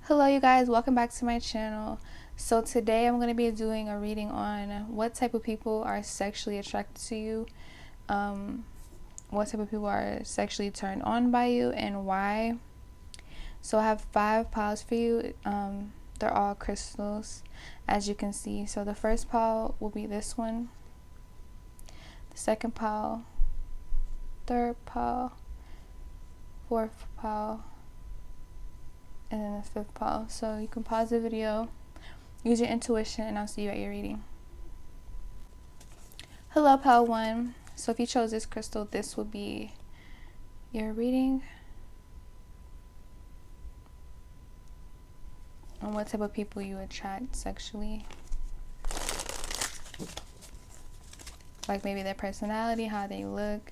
Hello you guys, welcome back to my channel. So today I'm going to be doing a reading on what type of people are sexually attracted to you, what type of people are sexually turned on by you, and why. So I have 5 piles for you. They're all crystals, as you can see. So the first pile will be this one, the second pile, third pile, fourth pile, and then the 5th pile. So you can pause the video, use your intuition, and I'll see you at your reading. Hello, pile 1. So if you chose this crystal, this will be your reading on what type of people you attract sexually. Like maybe their personality, how they look.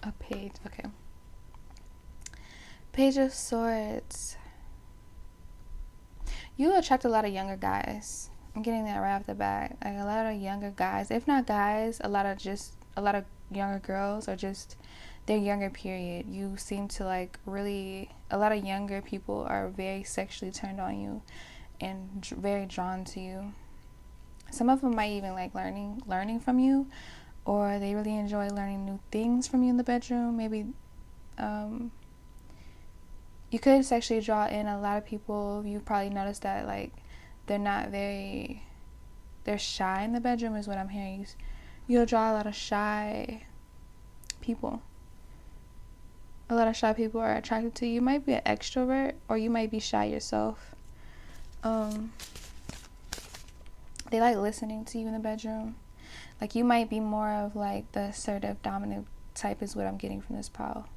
A page, okay. Page of Swords. You attract a lot of younger guys. I'm getting that right off the bat. Like a lot of younger guys. If not guys, a lot of younger girls, or just their younger period. You seem to like really, a lot of younger people are very sexually turned on you and very drawn to you. Some of them might even like learning from you, or they really enjoy learning new things from you in the bedroom. Maybe you could sexually draw in a lot of people. You probably noticed that like they're shy in the bedroom is what I'm hearing. You'll draw a lot of shy people. A lot of shy people are attracted to you. You might be an extrovert, or you might be shy yourself. They like listening to you in the bedroom. Like you might be more of like the assertive, dominant type is what I'm getting from this pile.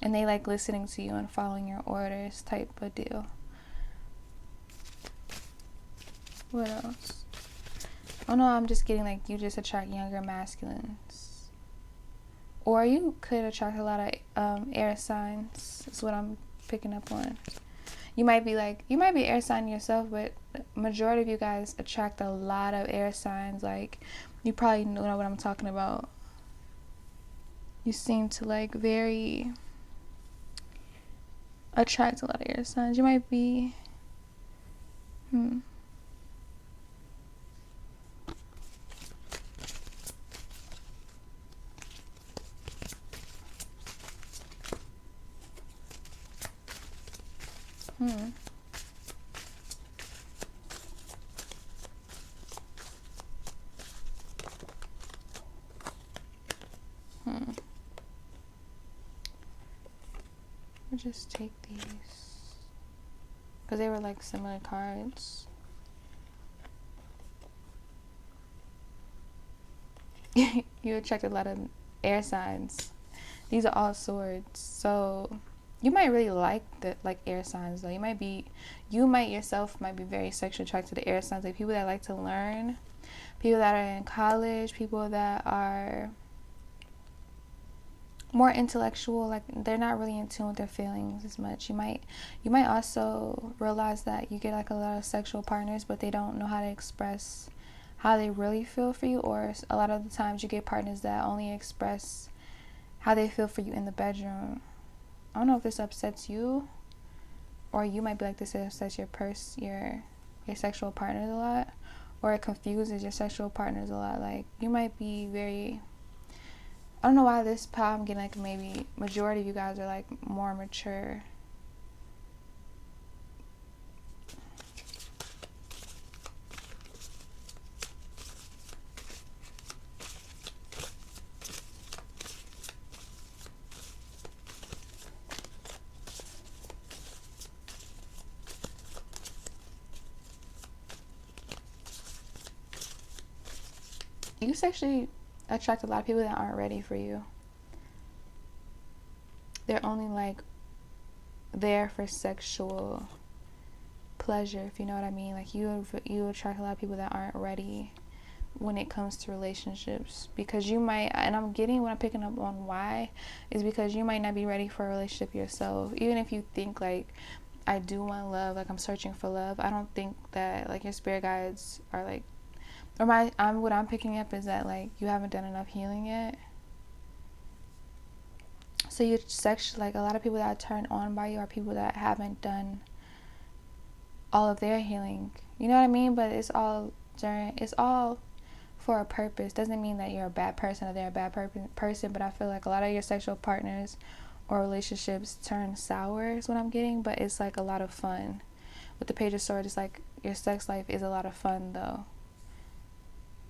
And they like listening to you and following your orders type of deal. What else? Oh no, I'm just getting like you just attract younger masculines. Or you could attract a lot of air signs. Is what I'm picking up on. You might be air sign yourself, but the majority of you guys attract a lot of air signs. Like you probably know what I'm talking about. You seem to like very attract a lot of air signs. You might be I'll just take these because they were like similar cards. You attract a lot of air signs. These are all swords, so you might really like the air signs though. You might yourself might be very sexually attracted to air signs, like people that like to learn, people that are in college, people that are more intellectual, like they're not really in tune with their feelings as much. You might also realize that you get like a lot of sexual partners, but they don't know how to express how they really feel for you, or a lot of the times you get partners that only express how they feel for you in the bedroom. I don't know if this upsets you, or you might be like this upsets your sexual partners a lot, or it confuses your sexual partners a lot. Like you might be very, I don't know why this pile I'm getting like maybe majority of you guys are like more mature. you sexually attract a lot of people that aren't ready for you. They're only like there for sexual pleasure, if you know what I mean. Like you attract a lot of people that aren't ready when it comes to relationships, because you might, and I'm getting what I'm picking up on why is because you might not be ready for a relationship yourself. Even if you think like, I do want love, like I'm searching for love, I don't think that like your spirit guides are like, or what I'm picking up is that like you haven't done enough healing yet. So you sexually, like a lot of people that are turned on by you are people that haven't done all of their healing. You know what I mean? But it's all for a purpose. Doesn't mean that you're a bad person or they're a bad person, but I feel like a lot of your sexual partners or relationships turn sour is what I'm getting, but it's like a lot of fun. With the Page of Swords, it's like your sex life is a lot of fun though.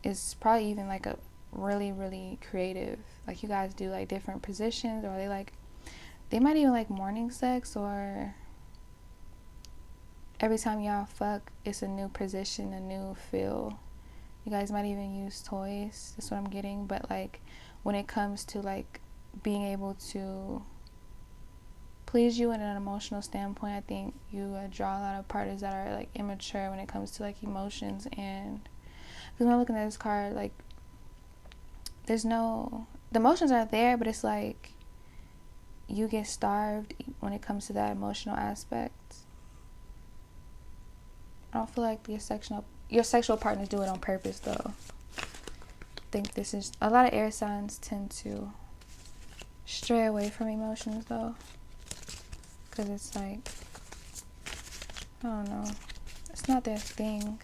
It's probably even like a really, really creative. Like you guys do like different positions, or they might even like morning sex, or every time y'all fuck, it's a new position, a new feel. You guys might even use toys. That's what I'm getting. But like when it comes to like being able to please you in an emotional standpoint, I think you draw a lot of partners that are like immature when it comes to like emotions. And because when I'm looking at this card, like the emotions are there, but it's like you get starved when it comes to that emotional aspect. I don't feel like your sexual partners do it on purpose though. I think this is a lot of air signs tend to stray away from emotions though, because it's like, I don't know, it's not their thing.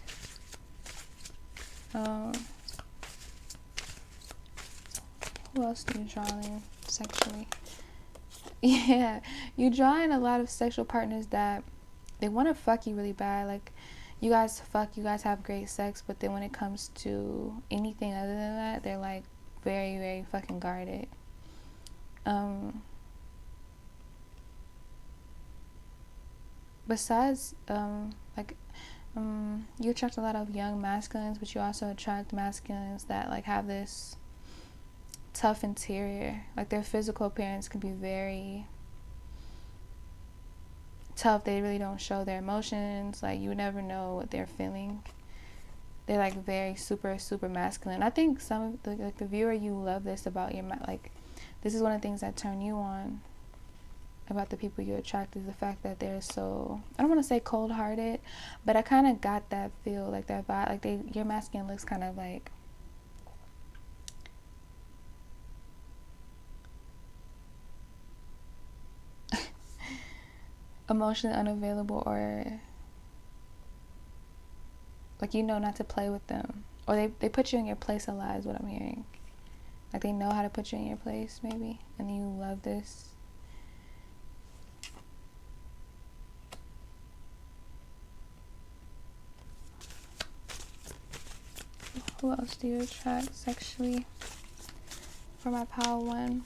Who else do you draw in sexually? Yeah, you draw in a lot of sexual partners that they want to fuck you really bad. Like you guys fuck, you guys have great sex, but then when it comes to anything other than that, they're like very, very fucking guarded. Besides, you attract a lot of young masculines, but you also attract masculines that like have this tough interior. Like their physical appearance can be very tough. They really don't show their emotions. Like you never know what they're feeling. They're like very super, super masculine. I think some of the viewer, you love this about your like. This is one of the things that turn you on about the people you attract, is the fact that they're so, I don't want to say cold-hearted, but I kind of got that feel, like that vibe. Like your masculine looks kind of like emotionally unavailable, or like you know not to play with them, or they put you in your place a lot is what I'm hearing. Like they know how to put you in your place maybe, and you love this. Who else do you attract sexually for my pile one?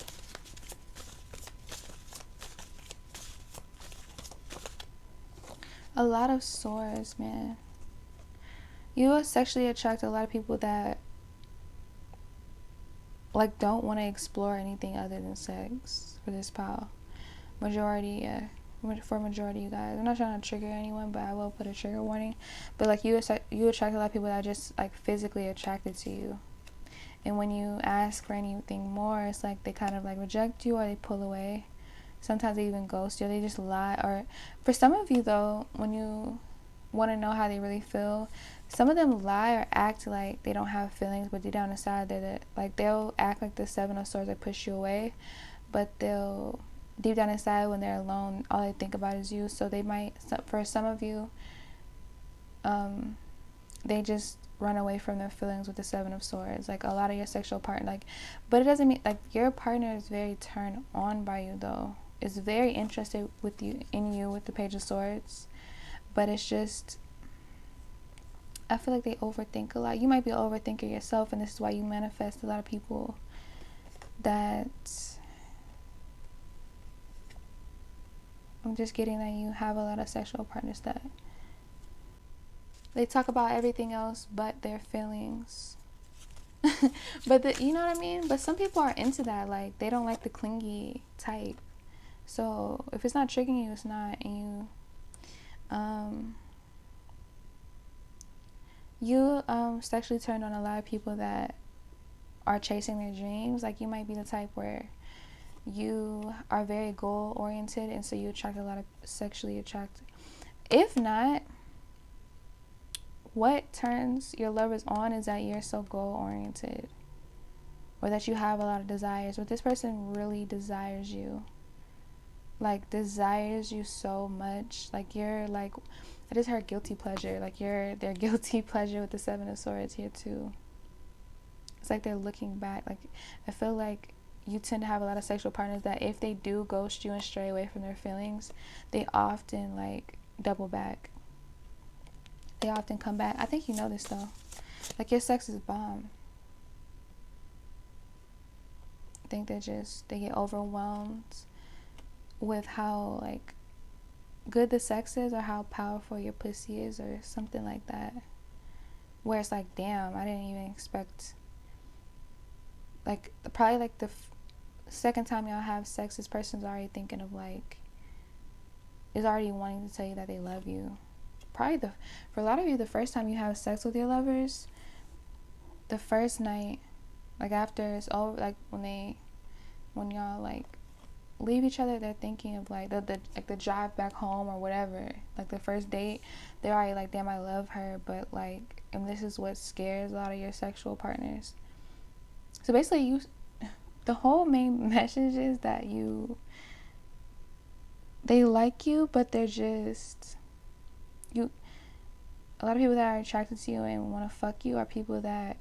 A lot of swords, man. You will sexually attract a lot of people that like don't want to explore anything other than sex for this pile. Majority, yeah. For majority of you guys, I'm not trying to trigger anyone, but I will put a trigger warning. But like you attract a lot of people that are just like physically attracted to you, and when you ask for anything more, it's like they kind of like reject you, or they pull away. Sometimes they even ghost you, or they just lie. Or for some of you though, when you want to know how they really feel, some of them lie or act like they don't have feelings, but deep down inside they'll act like the Seven of Swords that push you away, but they'll deep down inside, when they're alone, all they think about is you. So they might, for some of you, they just run away from their feelings with the Seven of Swords. Like a lot of your sexual partner, like, but it doesn't mean like your partner is very turned on by you though. Is very interested with you with the Page of Swords, but it's just, I feel like they overthink a lot. You might be an overthinker yourself, and this is why you manifest a lot of people that, I'm just getting that you have a lot of sexual partners that they talk about everything else but their feelings. You know what I mean? But some people are into that. Like, they don't like the clingy type. So if it's not triggering you, it's not. And you sexually turned on a lot of people that are chasing their dreams. Like, you might be the type where you are very goal oriented, and so you attract a lot of sexually attracted. If not, what turns your lovers on is that you're so goal oriented, or that you have a lot of desires, or this person really desires you, like desires you so much. Like, you're like, it is her guilty pleasure. Like, you're their guilty pleasure with the Seven of Swords here too. It's like they're looking back. Like, I feel like you tend to have a lot of sexual partners that if they do ghost you and stray away from their feelings, they often like double back. They often come back. I think you know this though. Like, your sex is bomb. I think they get overwhelmed with how like good the sex is, or how powerful your pussy is, or something like that. Where it's like, damn, I didn't even expect. Like, probably like the second time y'all have sex, this person's already thinking of like, is already wanting to tell you that they love you. Probably for a lot of you, the first time you have sex with your lovers, the first night, like after it's over, like when y'all like leave each other, they're thinking of like the drive back home or whatever. Like the first date, they're already like, damn, I love her. But like, and this is what scares a lot of your sexual partners. So basically, the whole main message is that they like you, but they're just a lot of people that are attracted to you and want to fuck you are people that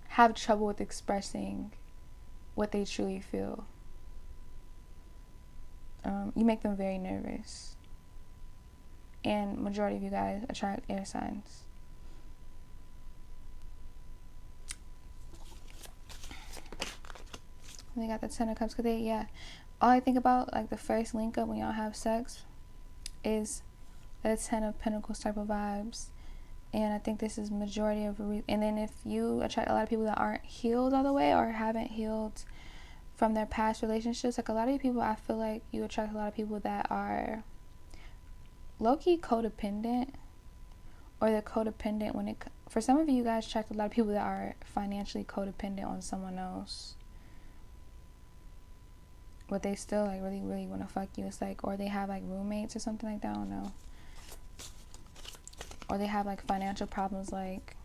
have trouble with expressing what they truly feel. You make them very nervous. And majority of you guys attract air signs. And they got the Ten of Cups, because all I think about, like, the first link up when y'all have sex is the Ten of Pentacles type of vibes. And I think this is majority of and then if you attract a lot of people that aren't healed all the way, or haven't healed from their past relationships, like a lot of people, I feel like you attract a lot of people that are low-key codependent, or they're codependent for some of you guys attract a lot of people that are financially codependent on someone else, but they still like really, really want to fuck you. It's like, or they have like roommates or something like that, I don't know. Or they have like financial problems, like,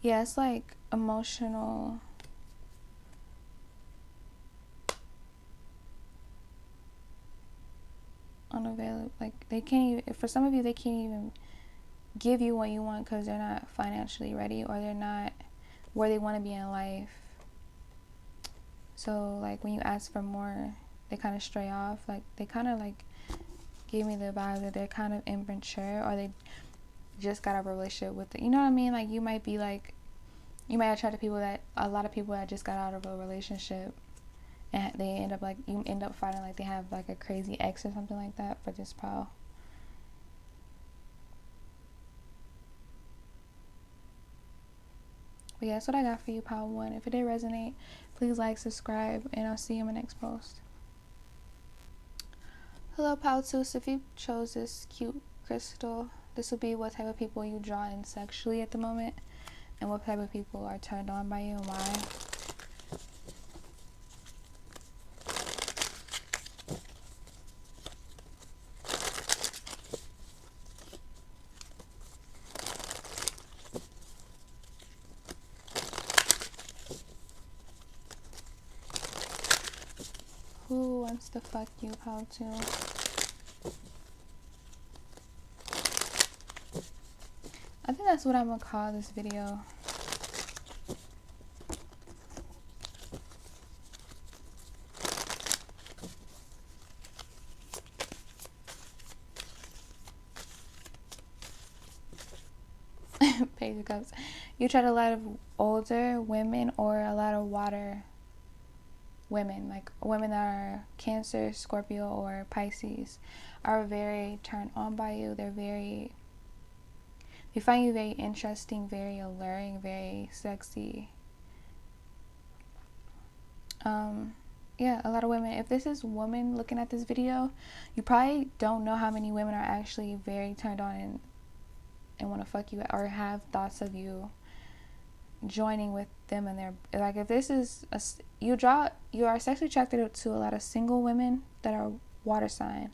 yeah, it's like emotional, unavailable. Like, they can't even, for some of you, they can't even give you what you want because they're not financially ready, or they're not where they want to be in life. So like, when you ask for more, they kind of stray off. Like, they kind of like give me the vibe that they're kind of immature, or they just got out of a relationship with it. You know what I mean? Like, you might attract a lot of people that just got out of a relationship, and you end up finding like they have like a crazy ex or something like that for this pal. But yeah, that's what I got for you, pal 1. If it did resonate, please like, subscribe, and I'll see you in my next post. Hello, pal 2. So if you chose this cute crystal, this will be what type of people you draw in sexually at the moment, and what type of people are turned on by you and why. Who wants to fuck you, pal 2? I think that's what I'm gonna call this video. Page of Cups. You attract a lot of older women, or a lot of water women, like women that are Cancer, Scorpio, or Pisces, are very turned on by you. They find you very interesting, very alluring, very sexy. Yeah, a lot of women. If this is women looking at this video, you probably don't know how many women are actually very turned on and want to fuck you, or have thoughts of you joining with them in their, like, if this is you are sexually attracted to a lot of single women that are water sign,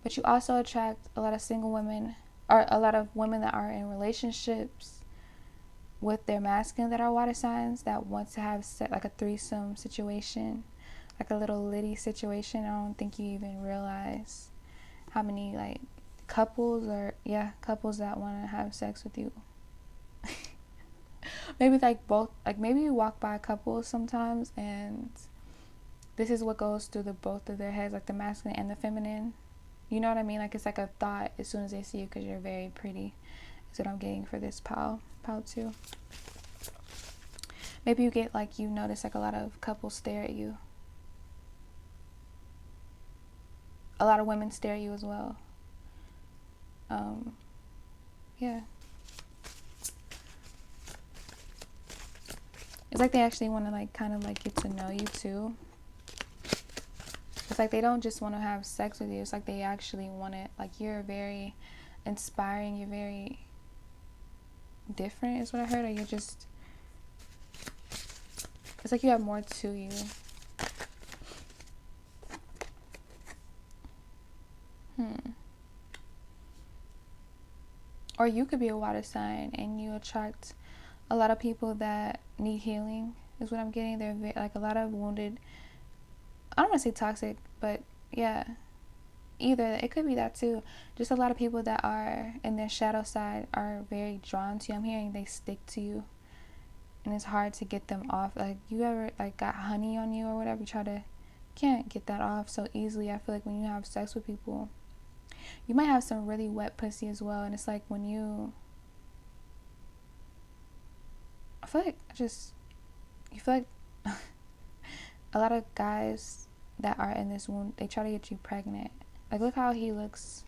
but you also attract a lot of single women, or a lot of women that are in relationships with their masculine that are water signs, that want to have like a threesome situation, like a little litty situation. I don't think you even realize how many like couples that want to have sex with you. Maybe like both, like maybe you walk by couples sometimes and this is what goes through the both of their heads, like the masculine and the feminine. You know what I mean? Like it's like a thought as soon as they see you, because you're very pretty. Is what I'm getting for this pile 2. Maybe you get like, you notice like a lot of couples stare at you. A lot of women stare at you as well. Yeah. It's like they actually want to like kind of like get to know you too. It's like they don't just want to have sex with you. It's like they actually want it. Like you're very inspiring. You're very different is what I heard. Or you're just, it's like you have more to you. Or you could be a water sign and you attract a lot of people that need healing is what I'm getting. They're like a lot of wounded, I don't want to say toxic, but yeah, either it could be that too. Just a lot of people that are in their shadow side are very drawn to you. I'm hearing they stick to you and it's hard to get them off. Like you ever like got honey on you or whatever, you can't get that off so easily. I feel like when you have sex with people, you might have some really wet pussy as well, and it's like when I feel like you feel like a lot of guys that are in this wound, they try to get you pregnant. Like look how he looks.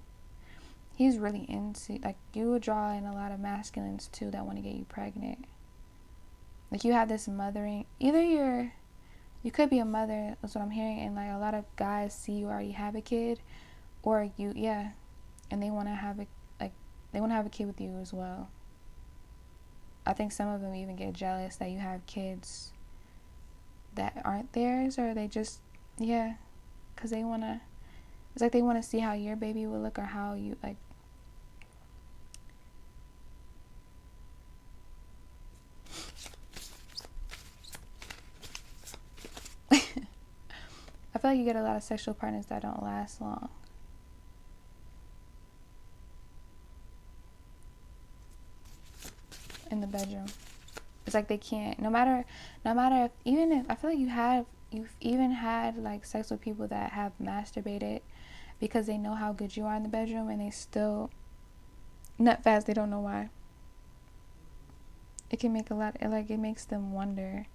He's really into, like, you would draw in a lot of masculines too that want to get you pregnant. Like you have this mothering, either you could be a mother, that's what I'm hearing, and like a lot of guys see you already have a kid, or and they want to have a kid with you as well. I think some of them even get jealous that you have kids that aren't theirs, or they just, because they want to, it's like they want to see how your baby will look, or how you, like, I feel like you get a lot of sexual partners that don't last long. In the bedroom. It's like they can't, no matter if, even if, I feel like you've even had like sex with people that have masturbated because they know how good you are in the bedroom, and they still nut fast. They don't know why. It can make it makes them wonder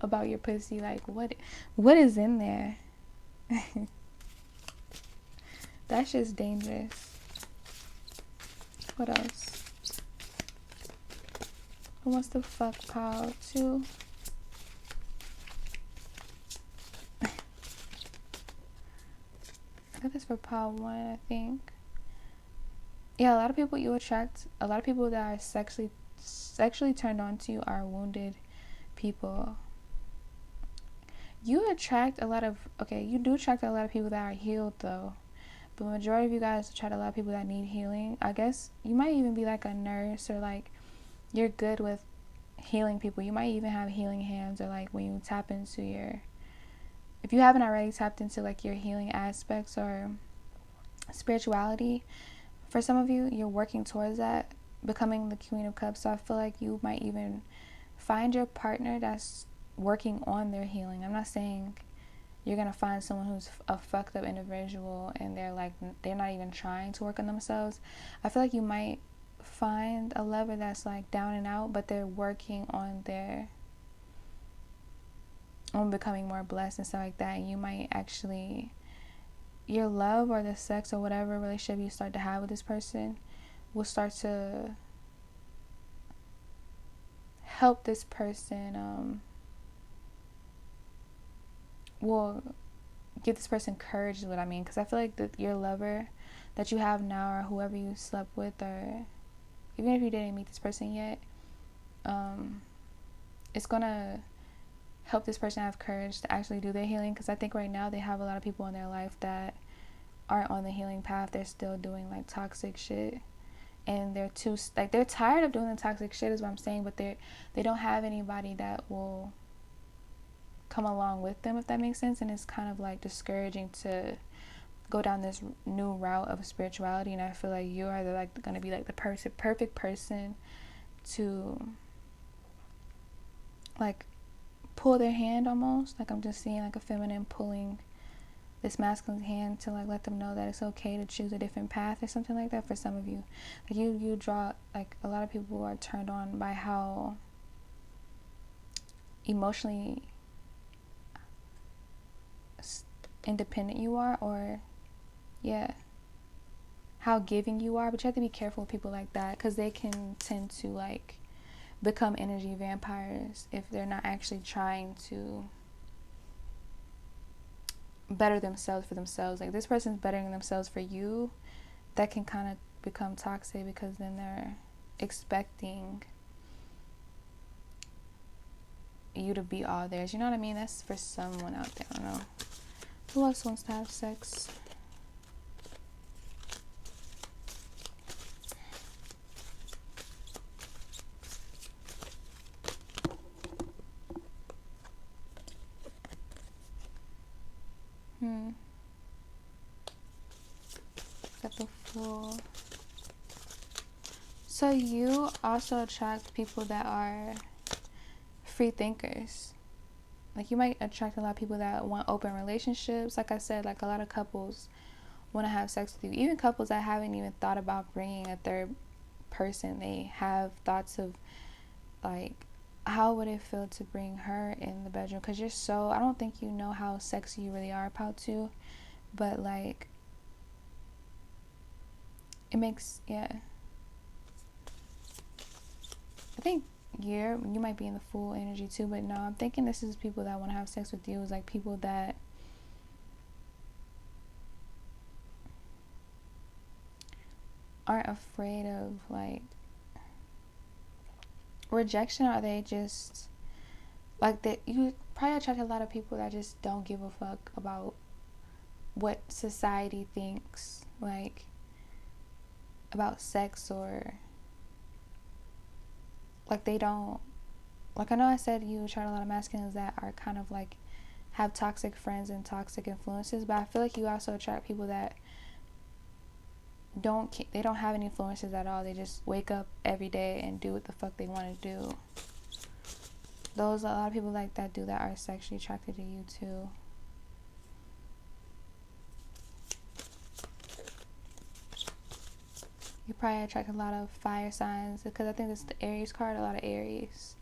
about your pussy, like what is in there. That's just dangerous. What else? Who wants to fuck pile 2? I got this for pile 1, I think. Yeah, a lot of people you attract, a lot of people that are sexually turned on to you are wounded people. You do attract a lot of people that are healed though. But the majority of you guys attract a lot of people that need healing. I guess you might even be like a nurse, or like you're good with healing people. You might even have healing hands, or like when you tap into if you haven't already tapped into like your healing aspects or spirituality, for some of you, you're working towards that, becoming the Queen of Cups. So I feel like you might even find your partner that's working on their healing. I'm not saying you're gonna find someone who's a fucked up individual and they're not even trying to work on themselves. I feel like you might find a lover that's like down and out, but they're working on their on becoming more blessed and stuff like that. And you might actually, your love or the sex or whatever relationship you start to have with this person will start to help this person, will give this person courage is what I mean. Because I feel like your lover that you have now, or whoever you slept with, or even if you didn't meet this person yet, it's gonna help this person have courage to actually do their healing. Because I think right now they have a lot of people in their life that aren't on the healing path. They're still doing like toxic shit, and they're tired of doing the toxic shit is what I'm saying, but they don't have anybody that will come along with them, if that makes sense. And it's kind of like discouraging to go down this new route of spirituality. And I feel like you are going to be like the perfect person to like pull their hand, almost like I'm just seeing like a feminine pulling this masculine's hand to like let them know that it's okay to choose a different path or something like that. For some of you, like you draw, like a lot of people are turned on by how emotionally independent you are, or how giving you are. But you have to be careful with people like that, because they can tend to like become energy vampires if they're not actually trying to better themselves for themselves. Like this person's bettering themselves for you, that can kind of become toxic, because then they're expecting you to be all theirs. You know what I mean? That's for someone out there. I don't know. Who else wants to have sex? Got the Fool. So you also attract people that are free thinkers. Like you might attract a lot of people that want open relationships. Like I said, like a lot of couples want to have sex with you. Even couples that haven't even thought about bringing a third person. They have thoughts of like, how would it feel to bring her in the bedroom? Because I don't think you know how sexy you really are about to. But like, it makes, I think you might be in the Fool energy too. But no, I'm thinking this is people that want to have sex with you. Is like people that aren't afraid of like rejection. Or they just like that. You probably attract a lot of people that just don't give a fuck about what society thinks like about sex, or like they don't, like I know I said you attract a lot of masculines that are kind of like have toxic friends and toxic influences, but I feel like you also attract people that don't have any influences at all. They just wake up every day and do what the fuck they want to do. A lot of people like that do that are sexually attracted to you too. You probably attract a lot of fire signs, because I think it's the Aries card, a lot of Aries.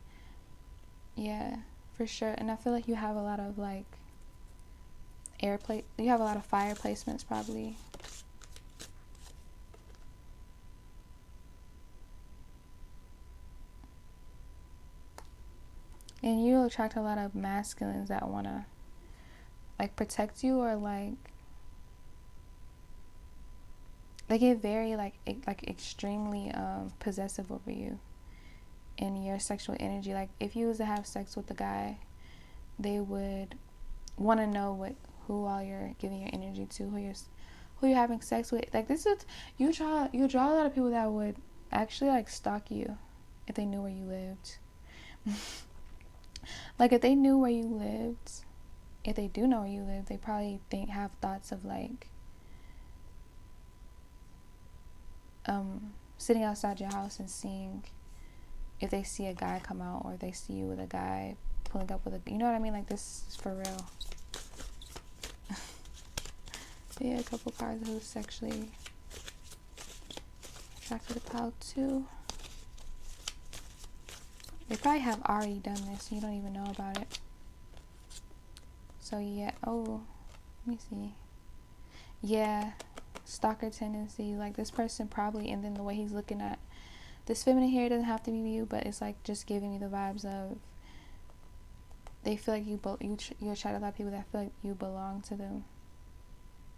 Yeah, for sure. And I feel like you have a lot of like you have a lot of fire placements probably. And you attract a lot of masculines that want to like protect you, or like they get very like extremely possessive over you and your sexual energy. Like if you was to have sex with a guy, they would want to know who all you're giving your energy to, who you're having sex with. Like this is you draw a lot of people that would actually like stalk you if they knew where you lived. Like if they knew where you lived, if they do know where you live, they probably have thoughts of like sitting outside your house and seeing if they see a guy come out, or if they see you with a guy pulling up with you know what I mean? Like this is for real. Yeah, a couple cards who's sexually attracted about too. They probably have already done this and you don't even know about it. So yeah, oh, let me see. Yeah, stalker tendency. Like this person probably, and then the way he's looking at this feminine here doesn't have to be you, but it's like just giving me the vibes of they feel like you attract a lot of people that feel like you belong to them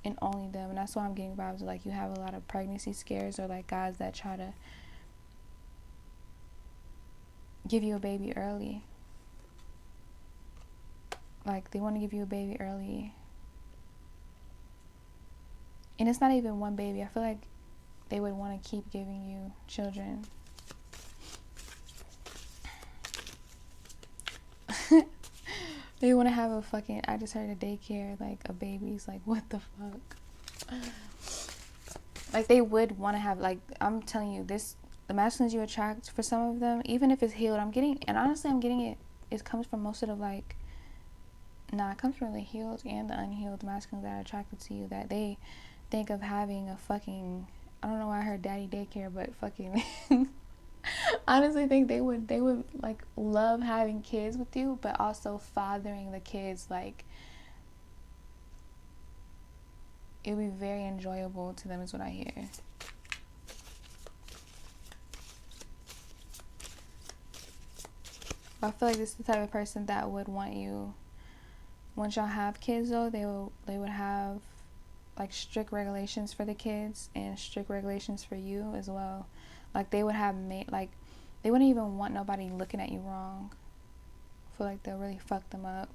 and only them, and that's why I'm getting vibes of like you have a lot of pregnancy scares, or like guys that try to give you a baby early. Like they want to give you a baby early, and it's not even one baby. I feel like they would want to keep giving you children. They want to have a fucking, I just heard a daycare, like a baby's like, what the fuck? Like they would want to have, like, I'm telling you, the masculines you attract, for some of them, even if it's healed, I'm getting, and honestly I'm getting it comes from most of the like, it comes from the healed and the unhealed masculines that are attracted to you, that they think of having a fucking, I don't know why I heard daddy daycare, but fucking honestly think they would like love having kids with you, but also fathering the kids. Like it would be very enjoyable to them is what I hear. But I feel like this is the type of person that would want you, once y'all have kids though, they would have like strict regulations for the kids and strict regulations for you as well. Like they would have like they wouldn't even want nobody looking at you wrong. I feel like they'll really fuck them up.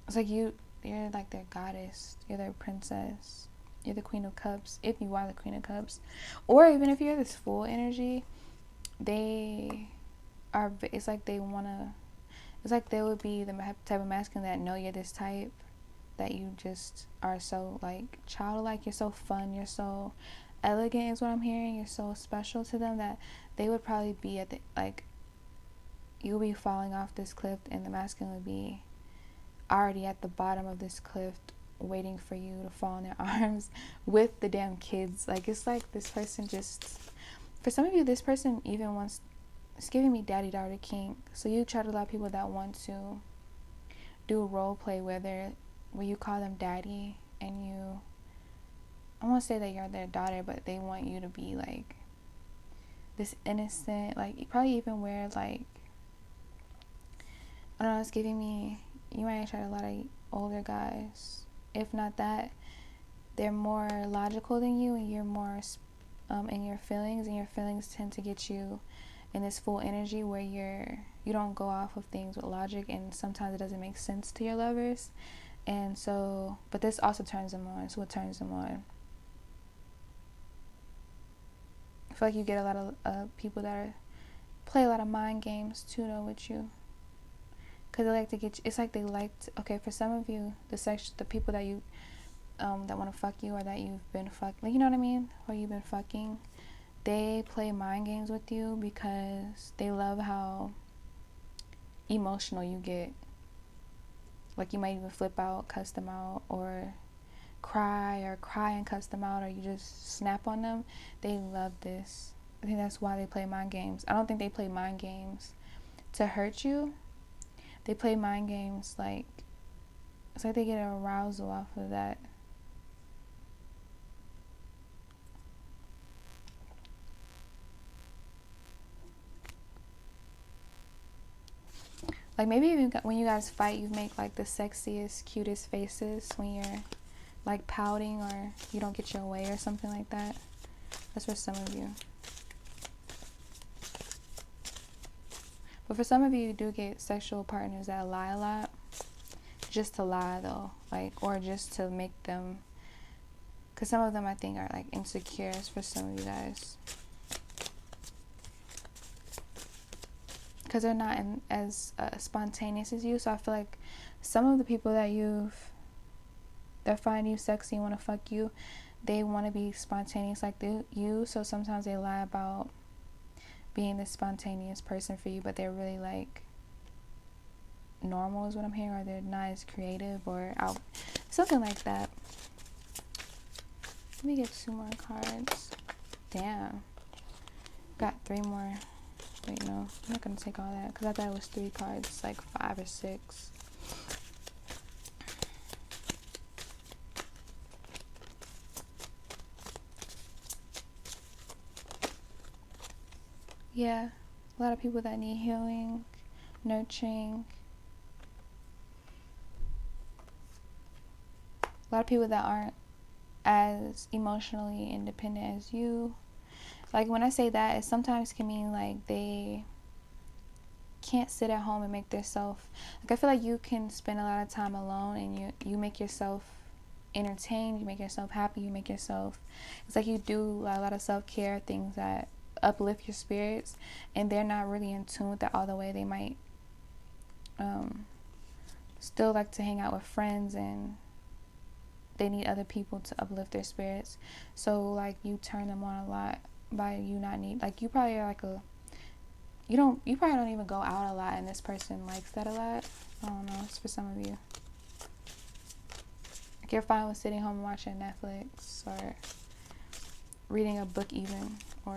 It's like you're like their goddess, you're their princess, you're the Queen of Cups, if you are the Queen of Cups, or even if you're this full energy, they are. It's like they wanna. It's like they would be the type of masculine that know you're this type, that you just are so like childlike, you're so fun, you're so elegant is what I'm hearing, you're so special to them that they would probably be at the, like, you'll be falling off this cliff and the masculine would be already at the bottom of this cliff waiting for you to fall in their arms with the damn kids. Like it's like this person just, for some of you, this person even wants, it's giving me daddy daughter king. So you try to allow people that want to do a role play where you call them daddy, and you, I won't say that you're their daughter, but they want you to be like this innocent, like you probably even wear like, I don't know, it's giving me, you might attract a lot of older guys. If not that, they're more logical than you, and you're more in your feelings, and your feelings tend to get you in this full energy where you don't go off of things with logic, and sometimes it doesn't make sense to your lovers. And so, but this also turns them on. So what turns them on? I feel like you get a lot of people that play a lot of mind games too though with you, because they like to get you, it's like they like to, okay, for some of you, the people that you that want to fuck you, or that you've been fucked, like, you know what I mean, or you've been fucking, they play mind games with you because they love how emotional you get. Like you might even flip out, cuss them out, or cry and cuss them out, or you just snap on them. They love this. I think that's why they play mind games. I don't think they play mind games to hurt you. They play mind games like, it's like they get an arousal off of that. Like maybe even when you guys fight, you make like the sexiest, cutest faces when you're like pouting, or you don't get your way or something like that. That's for some of you. But for some of you, you do get sexual partners that lie a lot. Just to lie though, like, or just to make them, because some of them I think are like insecure, as for some of you guys. Because they're not as spontaneous as you. So I feel like some of the people that find you sexy and want to fuck you, they want to be spontaneous like you. So sometimes they lie about being this spontaneous person for you, but they're really like normal is what I'm hearing, or they're not as creative or out, something like that. Let me get 2 more cards. Damn, got 3 more. Wait, no, I'm not gonna take all that because I thought it was 3 cards. It's like 5 or 6. Yeah, a lot of people that need healing, nurturing. A lot of people that aren't as emotionally independent as you. Like, when I say that, it sometimes can mean like they can't sit at home and make themselves, like, I feel like you can spend a lot of time alone and you make yourself entertained, you make yourself happy, you make yourself, it's like you do a lot of self-care, things that uplift your spirits, and they're not really in tune with that all the way. They might still like to hang out with friends, and they need other people to uplift their spirits. So like you turn them on a lot by you not need, like, you probably are like you probably don't even go out a lot, and this person likes that a lot. I don't know, it's for some of you. Like, you're fine with sitting home and watching Netflix or reading a book even, or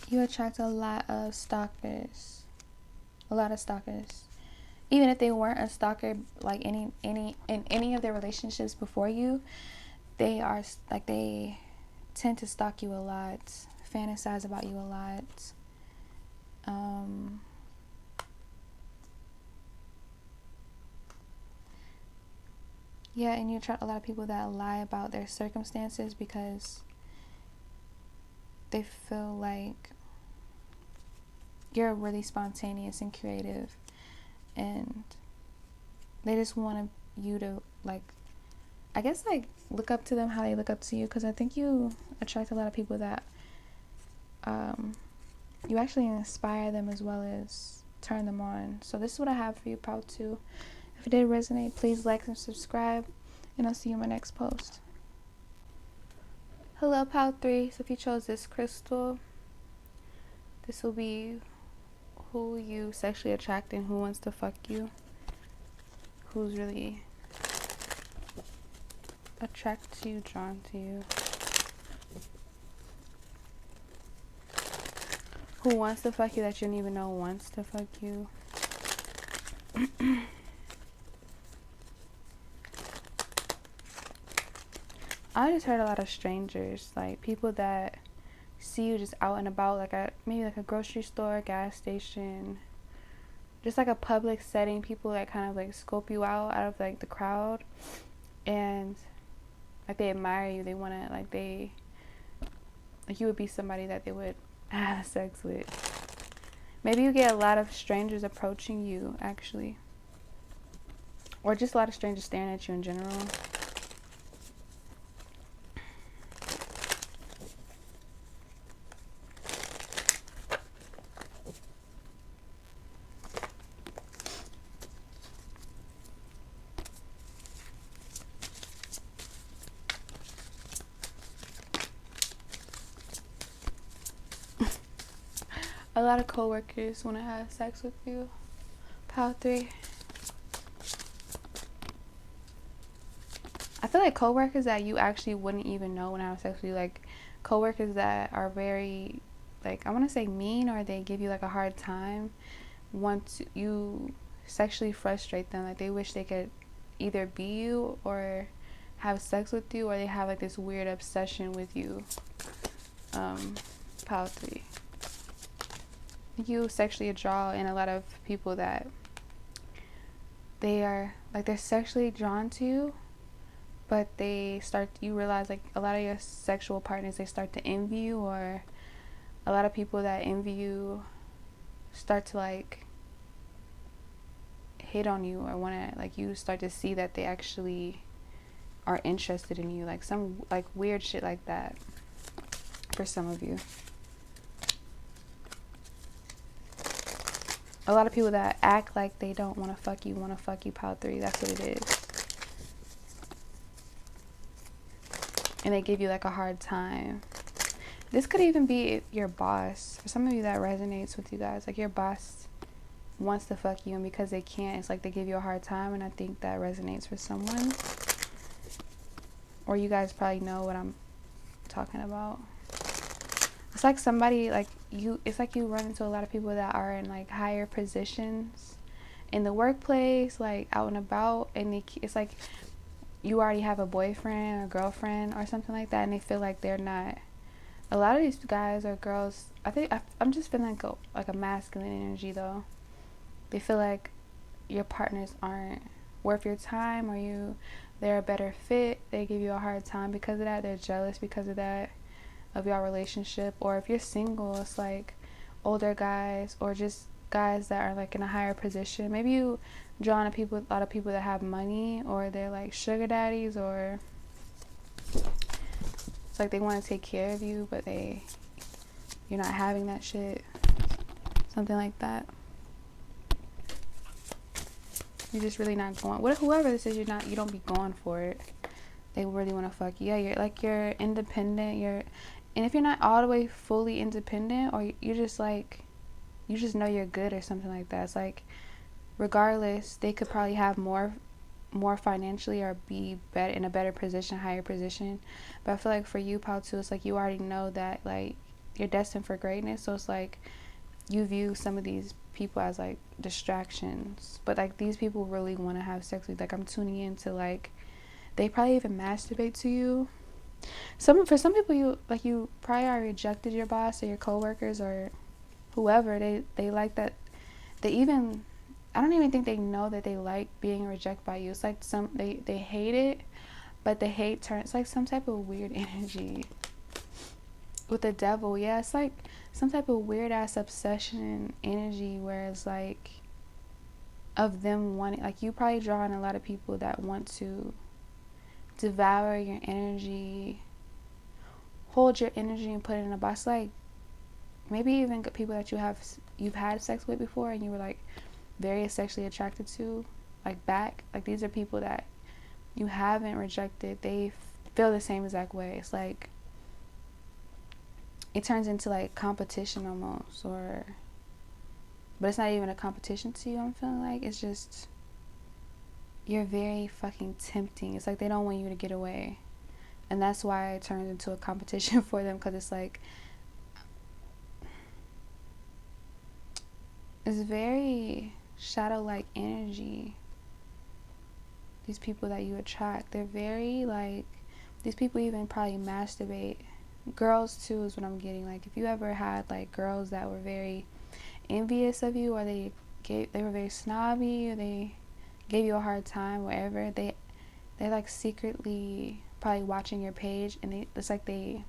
you attract a lot of stalkers. A lot of stalkers. Even if they weren't a stalker, like in any of their relationships before you, they are like, they tend to stalk you a lot, fantasize about you a lot. Yeah, and you attract a lot of people that lie about their circumstances because they feel like you're really spontaneous and creative, and they just want you to, like, I guess, like, look up to them how they look up to you, because I think you attract a lot of people that you actually inspire them as well as turn them on. So this is what I have for you, Part 2. If it did resonate, please like and subscribe, and I'll see you in my next post. Hello, Part 3. So if you chose this crystal, this will be who you sexually attract and who wants to fuck you, who's really attracted to you, drawn to you, who wants to fuck you that you don't even know wants to fuck you. I just heard a lot of strangers, like people that see you just out and about, like maybe like a grocery store, gas station, just like a public setting. People that kind of like scope you out of like the crowd, and like they admire you. They want to, like, you would be somebody that they would have sex with. Maybe you get a lot of strangers approaching you, actually, or just a lot of strangers staring at you in general. A lot of coworkers want to have sex with you. Power 3. I feel like coworkers that you actually wouldn't even know when I have sex with you, like coworkers that are very, like, I want to say mean, or they give you like a hard time, once you sexually frustrate them, like they wish they could either be you or have sex with you, or they have like this weird obsession with you. Power 3. You sexually draw in a lot of people that they are like, they're sexually drawn to you, but you realize like a lot of your sexual partners, they start to envy you, or a lot of people that envy you start to like hit on you, or want to, like, you start to see that they actually are interested in you, like some like weird shit like that for some of you. A lot of people that act like they don't want to fuck you, want to fuck you, Power 3. That's what it is. And they give you like a hard time. This could even be your boss. For some of you, that resonates with you guys. Like, your boss wants to fuck you, and because they can't, it's like they give you a hard time. And I think that resonates for someone. Or you guys probably know what I'm talking about. It's like somebody, like you, it's like you run into a lot of people that are in like higher positions in the workplace, like out and about, and it's like you already have a boyfriend or girlfriend or something like that, and they feel like they're not. A lot of these guys or girls, I'm just feeling like a masculine energy though. They feel like your partners aren't worth your time, or they're a better fit. They give you a hard time because of that. They're jealous because of that, of your relationship. Or if you're single, it's like older guys or just guys that are like in a higher position. Maybe you draw on a lot of people that have money, or they're like sugar daddies, or it's like they want to take care of you, but you're not having that shit. Something like that. You're just really not going. Whoever this is, you don't be going for it. They really want to fuck you. Yeah, you're independent. And if you're not all the way fully independent, or you're just like, you just know you're good or something like that. It's like, regardless, they could probably have more financially, or be better in a better position, higher position. But I feel like for you, Pal, too, it's like you already know that like you're destined for greatness. So it's like you view some of these people as like distractions, but like these people really want to have sex with you. Like, I'm tuning into, like, they probably even masturbate to you. For some people, you probably already rejected your boss or your coworkers or whoever. They like that. I don't even think they know that they like being rejected by you. It's like they hate it, but the hate turns like some type of weird energy with the devil. Yeah, it's like some type of weird ass obsession energy, where it's like of them wanting, like, you probably draw on a lot of people that want to devour your energy, hold your energy and put it in a box. Like, maybe even people that you've had sex with before, and you were like very sexually attracted to, like, back. Like, these are people that you haven't rejected. They feel the same exact way. It's like it turns into like competition almost, but it's not even a competition to you. I'm feeling like it's just, you're very fucking tempting. It's like they don't want you to get away, and that's why it turns into a competition for them, because it's like, it's very shadow-like energy. These people that you attract, they're very like, these people even probably masturbate. Girls too is what I'm getting. Like, if you ever had like girls that were very envious of you, or they were very snobby, or they gave you a hard time, whatever, they like secretly probably watching your page, and it's like they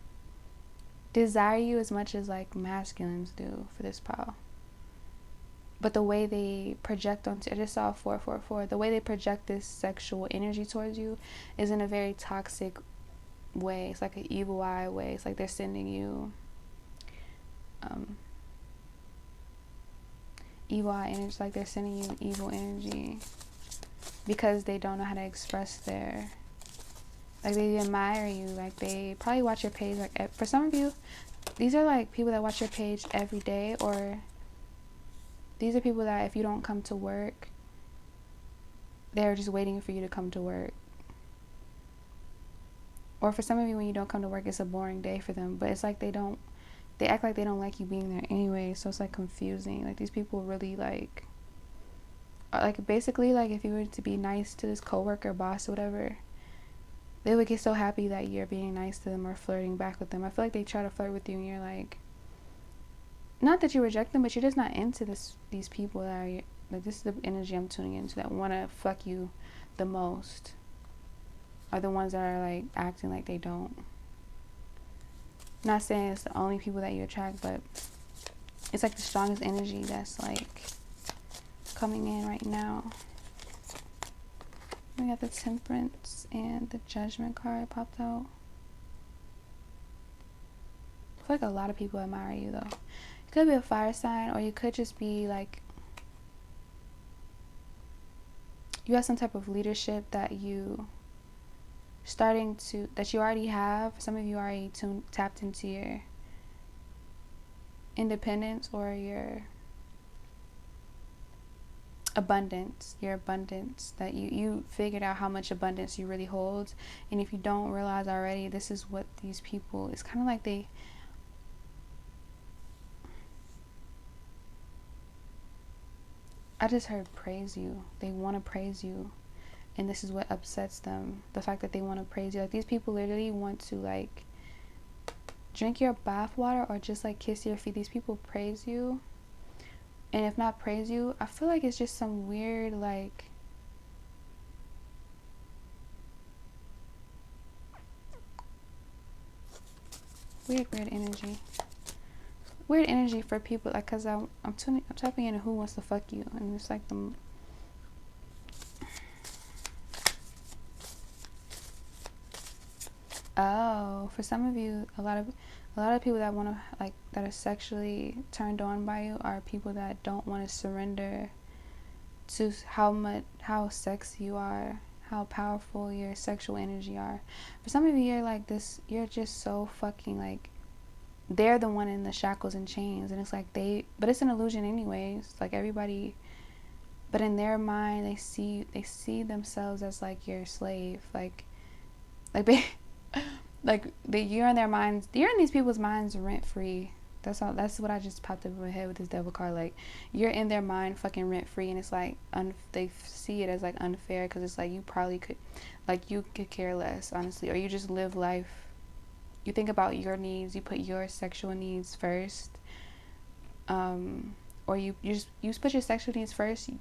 desire you as much as like masculines do for this pal. But the way they project onto, I just saw 444, the way they project this sexual energy towards you is in a very toxic way. It's like an evil eye way. It's like they're sending you evil eye energy. It's like they're sending you evil energy because they don't know how to express like, they admire you. Like, they probably watch your page. Like, for some of you, these are like people that watch your page every day, or these are people that if you don't come to work, they're just waiting for you to come to work. Or for some of you, when you don't come to work, it's a boring day for them. But it's like they act like they don't like you being there anyway. So it's like confusing. Like, these people really like basically, like, if you were to be nice to this coworker, boss, or whatever, they would get so happy that you're being nice to them or flirting back with them. I feel like they try to flirt with you, and you're like, not that you reject them, but you're just not into these people that are like, this is the energy I'm tuning into, that want to fuck you the most, are the ones that are like acting like they don't. Not saying it's the only people that you attract, but it's like the strongest energy that's like coming in right now. We got the Temperance and the Judgment card popped out. I feel like a lot of people admire you though. You could be a fire sign, or you could just be like, you have some type of leadership that you already have. Some of you already tapped into independence or your abundance, that you figured out how much abundance you really hold. And if you don't realize already, this is what these people, it's kind of like I just heard praise you. They want to praise you. And this is what upsets them. The fact that they want to praise you. Like, these people literally want to, like, drink your bath water or just, like, kiss your feet. These people praise you. And if not praise you, I feel like it's just some weird, like, weird energy. Weird energy for people, like, cause I'm tapping into who wants to fuck you, and it's like the for some of you, a lot of people that want to, like, that are sexually turned on by you are people that don't want to surrender to how sexy you are, how powerful your sexual energy are. For some of you, you're like this, you're just so fucking, like, they're the one in the shackles and chains, and it's like but it's an illusion anyways, like, everybody, but in their mind they see themselves as, like, your slave, like you're in their minds, you're in these people's minds rent free. That's what I just popped up in my head with this devil card. Like, you're in their mind fucking rent free, and it's like they see it as, like, unfair, because it's like you probably could, like, you could care less, honestly, or you just live life. You think about your needs, you put your sexual needs first, or you put your sexual needs first, you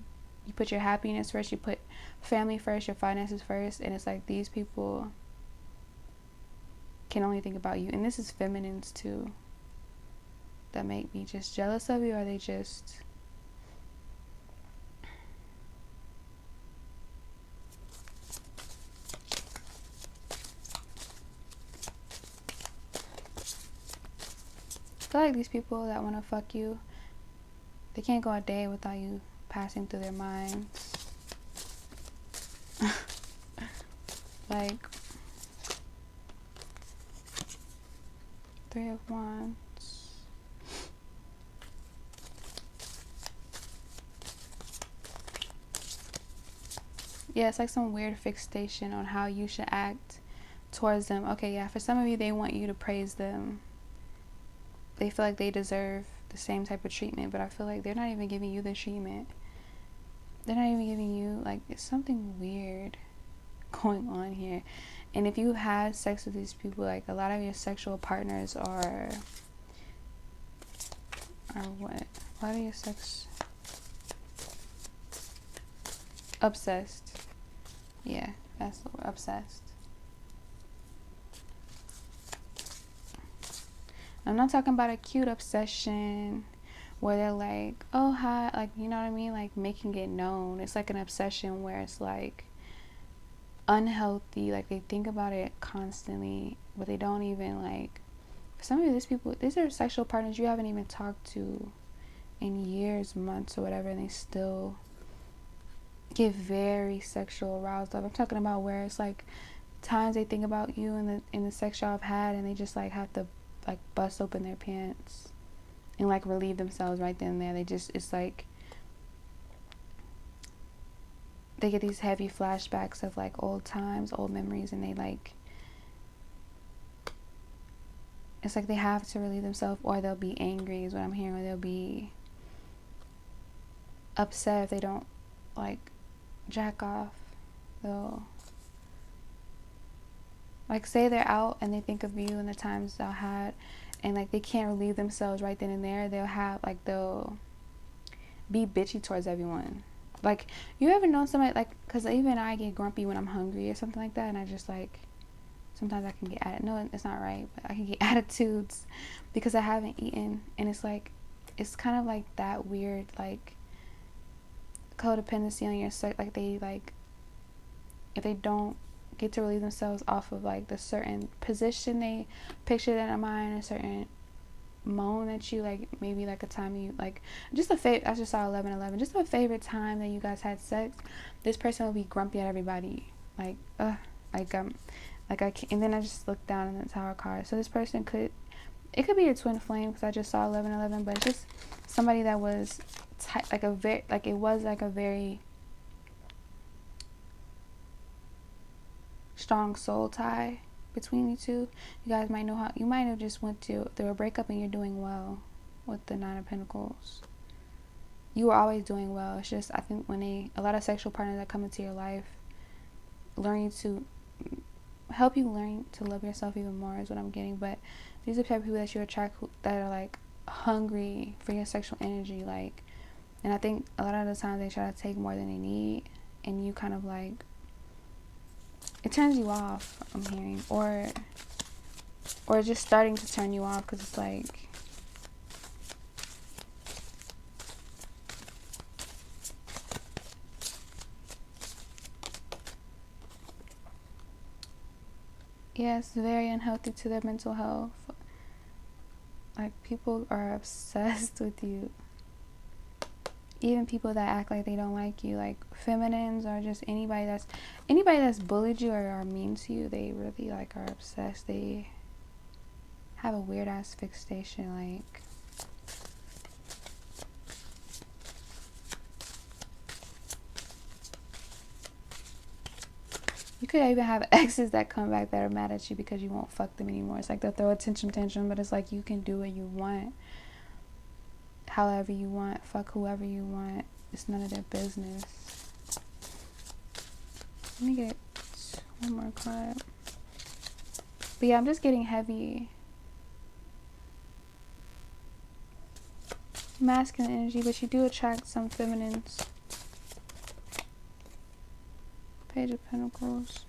put your happiness first, you put family first, your finances first, and it's like these people can only think about you. And this is feminines too, that make me just jealous of you, or they just I feel like these people that want to fuck you, they can't go a day without you passing through their minds. Like, 3 of Wands. Yeah, it's like some weird fixation on how you should act towards them. Okay, yeah, for some of you, they want you to praise them. They feel like they deserve the same type of treatment, but I feel like they're not even giving you the treatment. They're not even giving you, like, it's something weird going on here. And if you have sex with these people, like, a lot of your sexual partners are what? A lot of your sex obsessed. Yeah, that's the word, obsessed. I'm not talking about a cute obsession where they're like, oh, hi, like, you know what I mean? Like, making it known. It's like an obsession where it's, like, unhealthy. Like, they think about it constantly, but they don't even, like, for some of these people, these are sexual partners you haven't even talked to in years, months, or whatever, and they still get very sexual aroused up. I'm talking about where it's, like, times they think about you in the sex y'all have had, and they just, like, have to, like, bust open their pants and, like, relieve themselves right then and there. They just, it's like they get these heavy flashbacks of, like, old times, old memories, and they, like, it's like they have to relieve themselves, or they'll be angry is what I'm hearing, or they'll be upset if they don't, like, jack off. They'll, like, say they're out and they think of you and the times y'all had, and, like, they can't relieve themselves right then and there. They'll be bitchy towards everyone. Like, you ever know somebody, like, because even I get grumpy when I'm hungry or something like that, and I just, like, sometimes I can get no, it's not right, but I can get attitudes because I haven't eaten, and it's like, it's kind of like that weird, like, codependency on your sex. Like, they, like, if they don't get to relieve themselves off of, like, the certain position they pictured in their mind, a certain moan at you, like, maybe, like, a time you, like, just I just saw 11/11, just a favorite time that you guys had sex, this person will be grumpy at everybody, like, like, I can't, and then I just looked down in the tower card, so this person could, it could be your twin flame, because I just saw 1111, but it's just somebody that was like a very strong soul tie between you two. You guys might know how, you might have just went through a breakup and you're doing well with the Nine of Pentacles. You were always doing well. It's just, I think when a lot of sexual partners that come into your life learn to help you learn to love yourself even more is what I'm getting. But these are the type of people that you attract that are like hungry for your sexual energy, like, and I think a lot of the times they try to take more than they need, and you kind of like, it turns you off, I'm hearing, or just starting to turn you off, because it's like, yeah, it's very unhealthy to their mental health. Like, people are obsessed with you. Even people that act like they don't like you, like feminines, or just anybody that's bullied you or are mean to you, they really like are obsessed. They have a weird ass fixation, like, you could even have exes that come back that are mad at you because you won't fuck them anymore. It's like they'll throw a tantrum, but it's like you can do what you want, however you want, fuck whoever you want. It's none of their business. Let me get one more card. But yeah, I'm just getting heavy masculine energy, but you do attract some feminines. Page of Pentacles.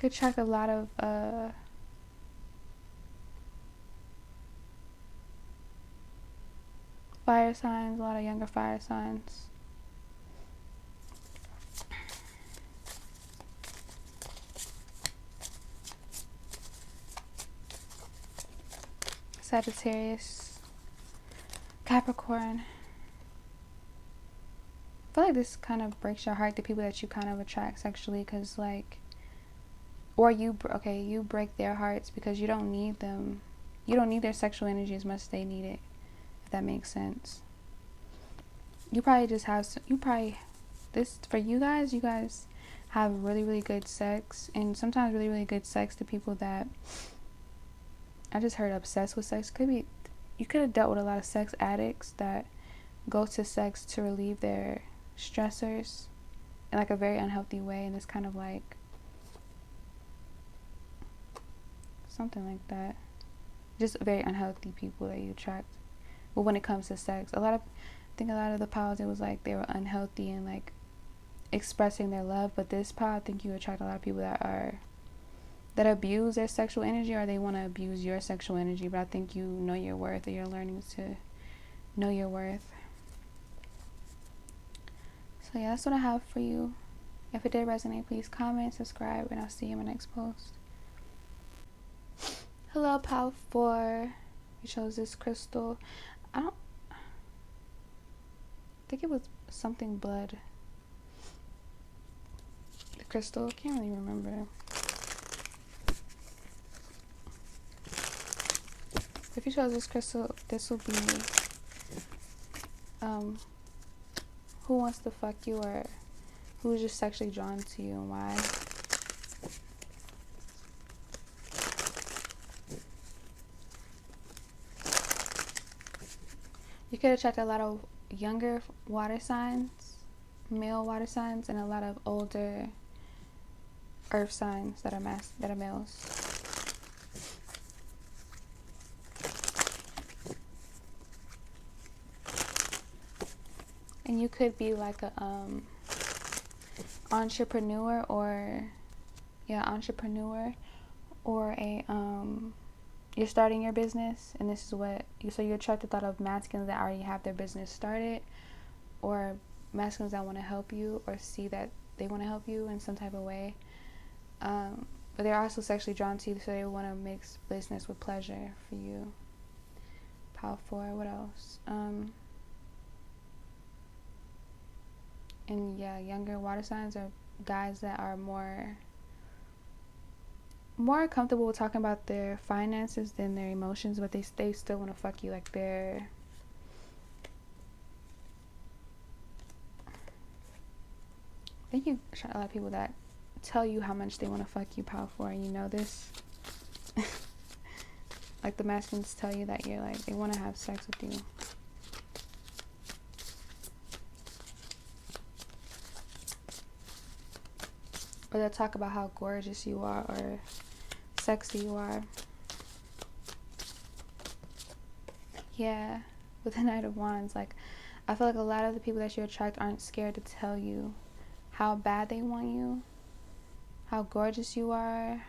Could attract a lot of fire signs, a lot of younger fire signs. Sagittarius, Capricorn. I feel like this kind of breaks your heart, the people that you kind of attract sexually, because like, or you break their hearts because you don't need them. You don't need their sexual energy as much as they need it, if that makes sense. You probably just have this for you guys have really, really good sex, and sometimes really, really good sex to people that, I just heard obsessed with sex. Could be, you could have dealt with a lot of sex addicts that go to sex to relieve their stressors in like a very unhealthy way, and it's kind of like something like that. Just very unhealthy people that you attract. But when it comes to sex, I think a lot of the piles, it was like they were unhealthy and like expressing their love. But this pile, I think you attract a lot of people that abuse their sexual energy, or they want to abuse your sexual energy. But I think you know your worth, or you're learning to know your worth. So yeah, that's what I have for you. If it did resonate, please comment, subscribe, and I'll see you in my next post. Hello, pile 4. You chose this crystal. I think it was something blood. The crystal, can't really remember. If you chose this crystal, this will be who wants to fuck you, or who's just sexually drawn to you, and why. You could attract a lot of younger water signs, male water signs, and a lot of older earth signs that are males. And you could be like a entrepreneur, or a you're starting your business, and this is so you attract the thought of masculines that already have their business started, or masculines that want to help you, or see that they want to help you in some type of way. But they're also sexually drawn to you, so they want to mix business with pleasure for you. Pile 4, what else? And yeah, younger water signs are guys that are more more comfortable with talking about their finances than their emotions, but they still want to fuck you. Like they're, I think you a lot of people that tell you how much they want to fuck you powerful, and you know this. Like the masculines tell you that you're like, they want to have sex with you. Or they'll talk about how gorgeous you are or sexy you are. Yeah, with the Knight of Wands, like, I feel like a lot of the people that you attract aren't scared to tell you how bad they want you, how gorgeous you are,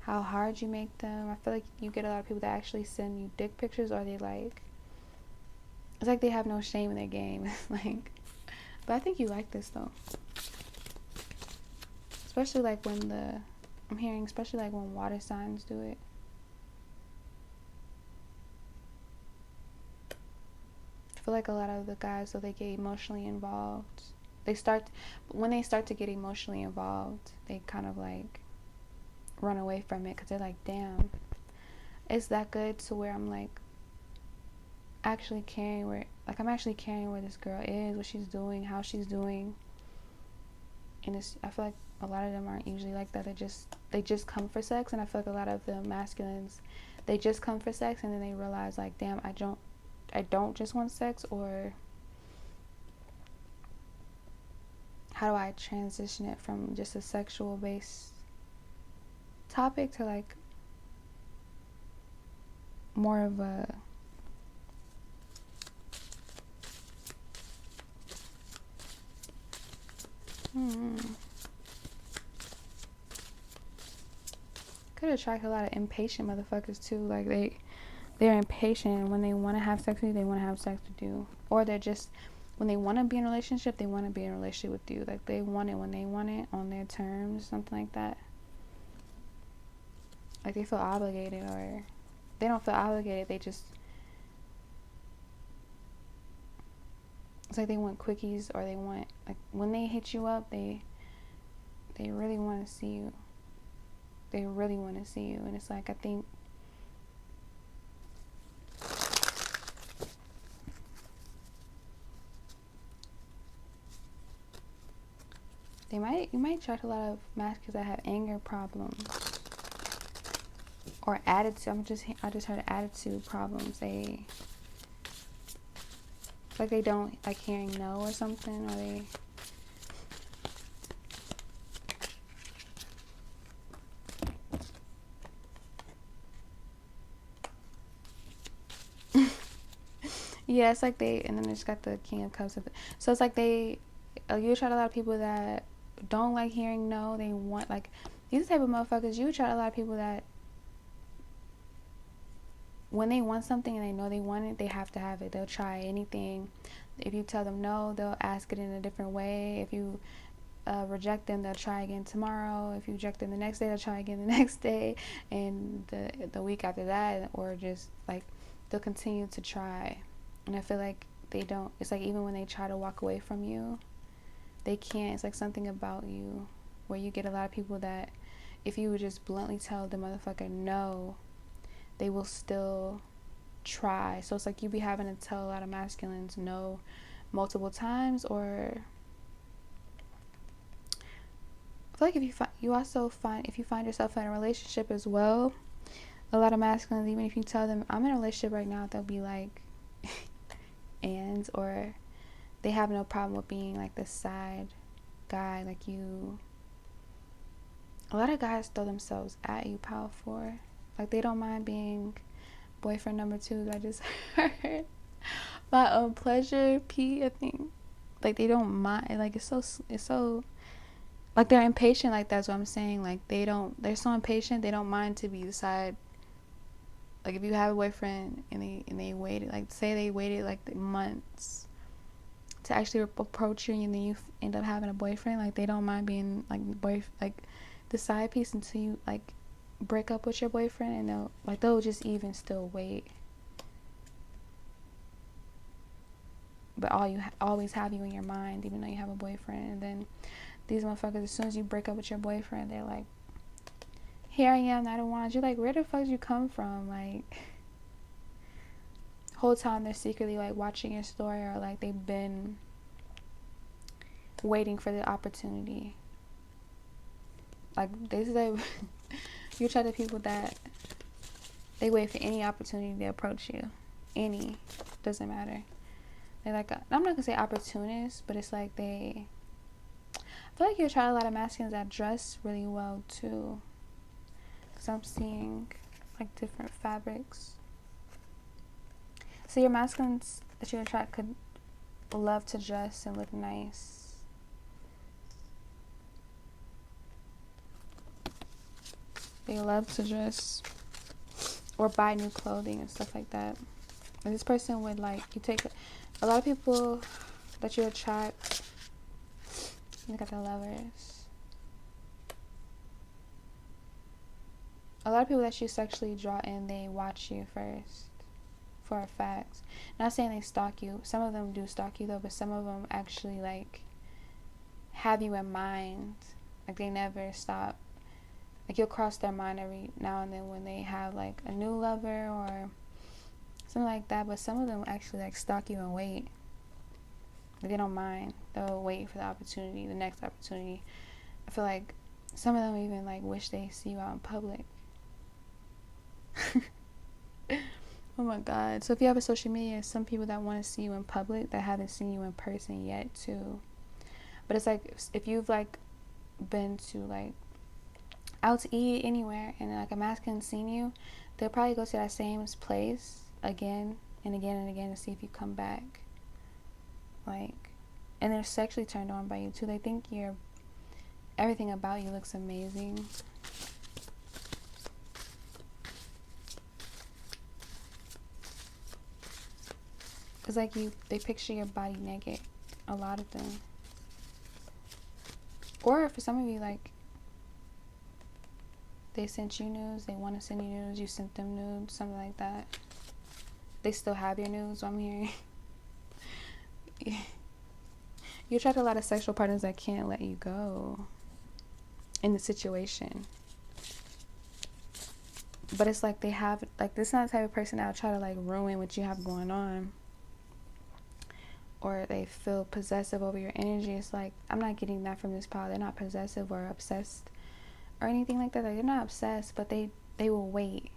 how hard you make them. I feel like you get a lot of people that actually send you dick pictures, or they like, it's like they have no shame in their game. Like, but I think you like this though. Especially like when I'm hearing, especially like when water signs do it. I feel like a lot of the guys, though, they get emotionally involved. When they start to get emotionally involved, they kind of like run away from it because they're like, damn, it's that good to where I'm like actually caring I'm actually caring where this girl is, what she's doing, how she's doing. And I feel like a lot of them aren't usually like that. They just come for sex, and I feel like a lot of the masculines, they just come for sex, and then they realize like, damn, I don't just want sex, or how do I transition it from just a sexual based topic to like more of a could attract a lot of impatient motherfuckers too. Like they're impatient, and when they want to have sex with you, they want to have sex with you. Or they're just, when they want to be in a relationship, they want to be in a relationship with you. Like they want it when they want it, on their terms, something like that. Like they feel obligated, or they don't feel obligated, they just, it's like they want quickies, or they want, like, when they hit you up, they really want to see you. They really want to see you. And it's like, I think you might attract a lot of masculine that have anger problems or attitude. I just heard attitude problems. They like, they don't like hearing no or something, or they yeah, it's like and then they just got the King of Cups. So it's like you attract a lot of people that don't like hearing no. They want, like, these type of motherfuckers. You attract a lot of people that when they want something and they know they want it, they have to have it. They'll try anything. If you tell them no, they'll ask it in a different way. If you reject them, they'll try again tomorrow. If you reject them the next day, they'll try again the next day, and the week after that, or just like they'll continue to try. And I feel like they don't, it's like even when they try to walk away from you, they can't. It's like something about you where you get a lot of people that if you would just bluntly tell the motherfucker no, they will still try. So it's like you be having to tell a lot of masculines no multiple times. Or I feel like if you find yourself in a relationship as well, a lot of masculines, even if you tell them I'm in a relationship right now, they'll be like or they have no problem with being like the side guy. Like a lot of guys throw themselves at you powerful. Like they don't mind being boyfriend number 2. I just heard by Pleasure P, I think. Like they don't mind. Like it's so like they're impatient. Like that's what I'm saying. Like they're so impatient. They don't mind to be the side. Like if you have a boyfriend and they waited, like say they waited like months to actually approach you, and then you end up having a boyfriend, like they don't mind being like the side piece until you like break up with your boyfriend, and they'll just even still wait. But always have you in your mind, even though you have a boyfriend. And then these motherfuckers, as soon as you break up with your boyfriend, they're like, here I am, Knight of Wands. You're like, where the fuck did you come from? Like, whole time they're secretly like watching your story, or like they've been waiting for the opportunity. Like, this is like you're trying to people that they wait for any opportunity to approach you. Any, doesn't matter. They're like, I'm not gonna say opportunists, but it's like I feel like you attract a lot of masculines that dress really well too. Because I'm seeing like different fabrics. So your masculines that you attract could love to dress and look nice. They love to dress or buy new clothing and stuff like that. And this person would like, you take a lot of people that you attract. Look at the Lovers. A lot of people that you sexually draw in, they watch you first, for a fact. Not saying they stalk you. Some of them do stalk you though, but some of them actually like have you in mind. Like, they never stop. Like, you'll cross their mind every now and then when they have like a new lover or something like that. But some of them actually like stalk you and wait. Like, they don't mind. They'll wait for the opportunity, the next opportunity. I feel like some of them even like wish they see you out in public. Oh my god. So if you have a social media, some people that want to see you in public that haven't seen you in person yet too. But it's like, if you've like been to like out to eat anywhere and like a masculine seen you, they'll probably go to that same place again and again and again to see if you come back. Like, and they're sexually turned on by you too. They think everything about you looks amazing. It's like they picture your body naked. A lot of them. Or for some of you, like, they sent you nudes, they want to send you nudes, you sent them nudes, something like that. They still have your nudes, I'm hearing. You attract a lot of sexual partners that can't let you go in the situation. But it's like they have, like, this is not the type of person that will try to like ruin what you have going on. Or they feel possessive over your energy. It's like, I'm not getting that from this pile. They're not possessive or obsessed or anything like that. Like, they're not obsessed, but they will wait.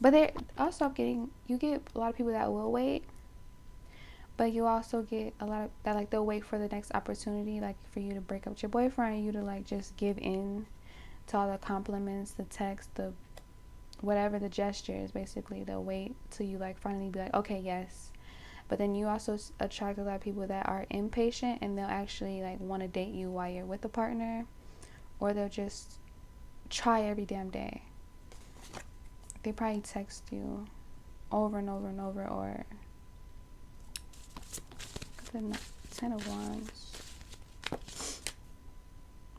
But they're also you get a lot of people that will wait, but you also get a lot of that, like, they'll wait for the next opportunity, like for you to break up with your boyfriend, and you to like just give in to all the compliments, the text, the whatever, the gestures. Basically, they'll wait till you like finally be like, okay, yes. But then you also attract a lot of people that are impatient, and they'll actually like want to date you while you're with a partner, or they'll just try every damn day. They probably text you over and over and over, or the 10 of Wands.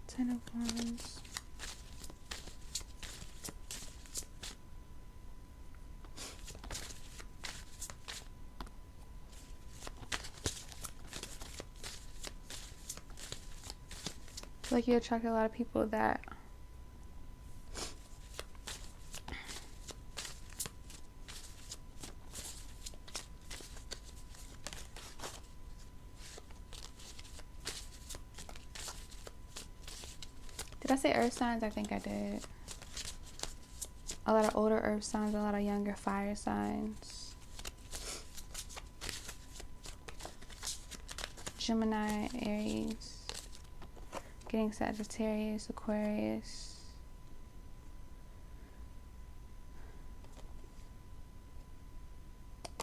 10 of Wands. Like, you attract a lot of people that did I say earth signs? I think I did. A lot of older earth signs, a lot of younger fire signs. Gemini, Aries. Getting Sagittarius, Aquarius.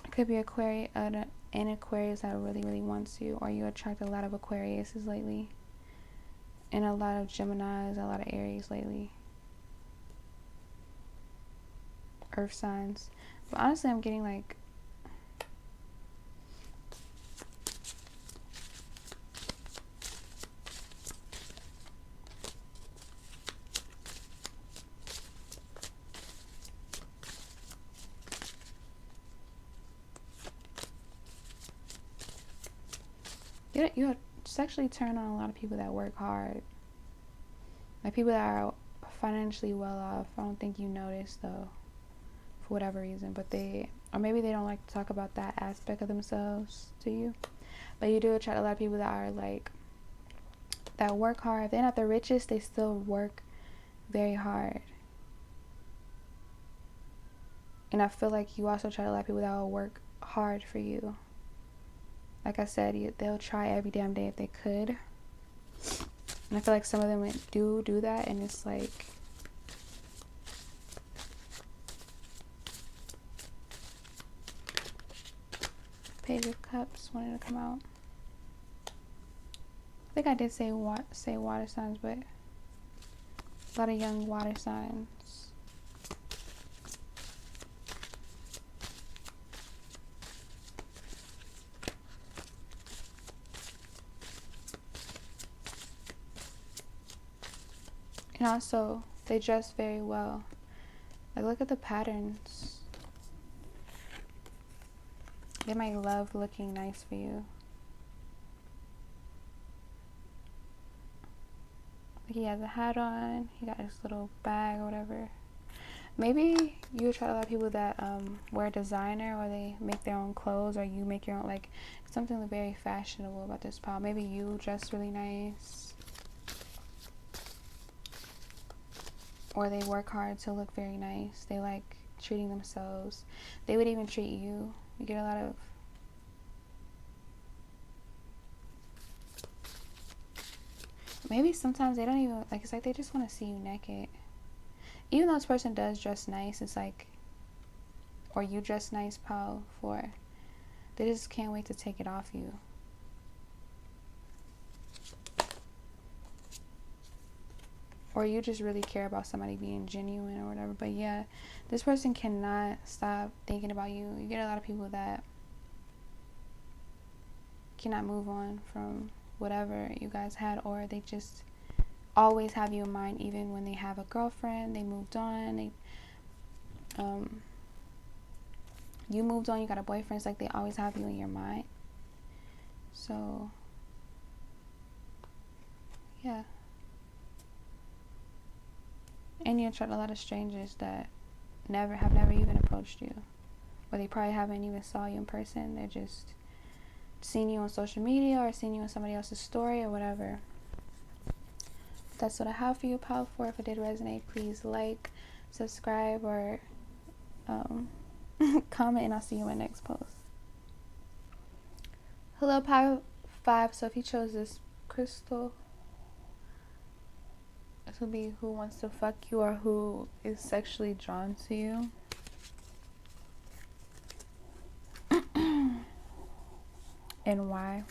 It could be an Aquarius that really, really wants you, or you attract a lot of Aquariuses lately. And a lot of Geminis, a lot of Aries lately. Earth signs. But honestly, I'm getting like you sexually turn on a lot of people that work hard. Like, people that are financially well off. I don't think you notice though, for whatever reason, but or maybe they don't like to talk about that aspect of themselves to you. But you do attract a lot of people that are like, that work hard. If they're not the richest, they still work very hard. And I feel like you also attract a lot of people that will work hard for you. Like I said, they'll try every damn day if they could. And I feel like some of them do that, and it's like, Page of Cups wanted to come out. I think I did say water signs, but a lot of young water signs. And also, they dress very well. Like, look at the patterns. They might love looking nice for you. He has a hat on. He got his little bag or whatever. Maybe you attract a lot of people that wear designer, or they make their own clothes, or you make your own, like, something very fashionable about this pile. Maybe you dress really nice. Or they work hard to look very nice. They like treating themselves. They would even treat you. You get a lot of maybe sometimes they don't even like, it's like they just want to see you naked. Even though this person does dress nice, it's like, or you dress nice, pal, for, they just can't wait to take it off you. Or you just really care about somebody being genuine or whatever. But yeah, this person cannot stop thinking about you. You get a lot of people that cannot move on from whatever you guys had, or they just always have you in mind. Even when they have a girlfriend, they moved on, you moved on, you got a boyfriend. It's like they always have you in your mind. So yeah. And you attract a lot of strangers that have never even approached you, or they probably haven't even saw you in person. They're just seen you on social media or seen you in somebody else's story or whatever. That's what I have for you, Power 4. If it did resonate, please like, subscribe, or comment, and I'll see you in my next post. Hello, Power 5. So if you chose this crystal, this will be who wants to fuck you or who is sexually drawn to you. And why.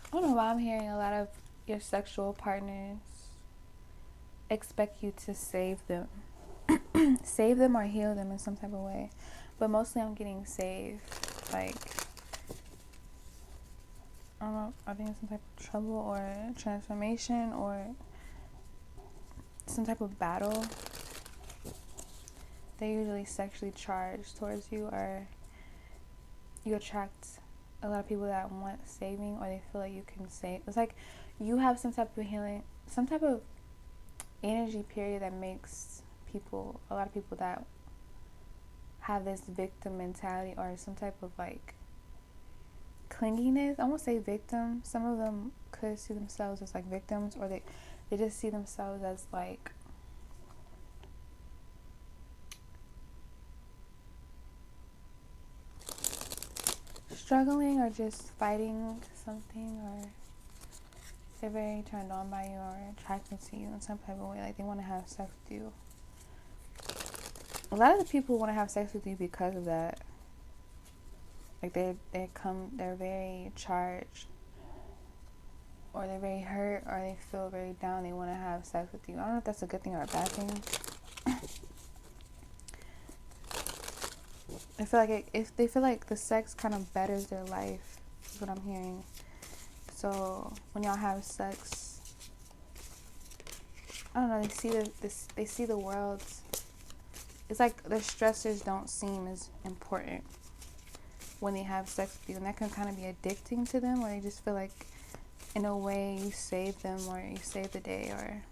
I don't know why I'm hearing a lot of your sexual partners expect you to save them. Save them or heal them in some type of way. But mostly I'm getting saved. Like, I don't know, I think it's some type of trouble or transformation or some type of battle. They're usually sexually charged towards you, or you attract a lot of people that want saving, or they feel like you can save. It's like you have some type of healing, some type of energy period that makes a lot of people that have this victim mentality or some type of like clinginess. I won't say victim. Some of them could see themselves as like victims, or they just see themselves as like struggling or just fighting something, or they're very turned on by you or attracted to you in some type of way. Like they want to have sex with you. A lot of the people want to have sex with you because of that. Like they're very charged, or they're very hurt, or they feel very down. They want to have sex with you. I don't know if that's a good thing or a bad thing. I feel like if they feel like the sex kind of betters their life, is what I'm hearing. So when y'all have sex, I don't know, they see the world. It's like the stressors don't seem as important when they have sex with you, and that can kind of be addicting to them, or they just feel like in a way you save them or you save the day, or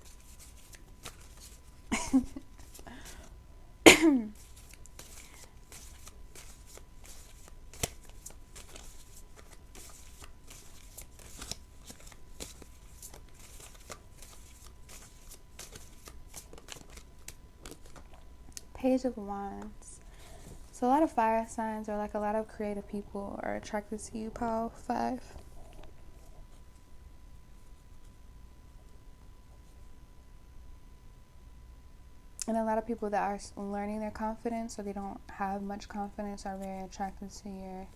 Page of Wands. So a lot of fire signs, or like a lot of creative people, are attracted to you, Power 5. And a lot of people that are learning their confidence, or they don't have much confidence, are very attracted to your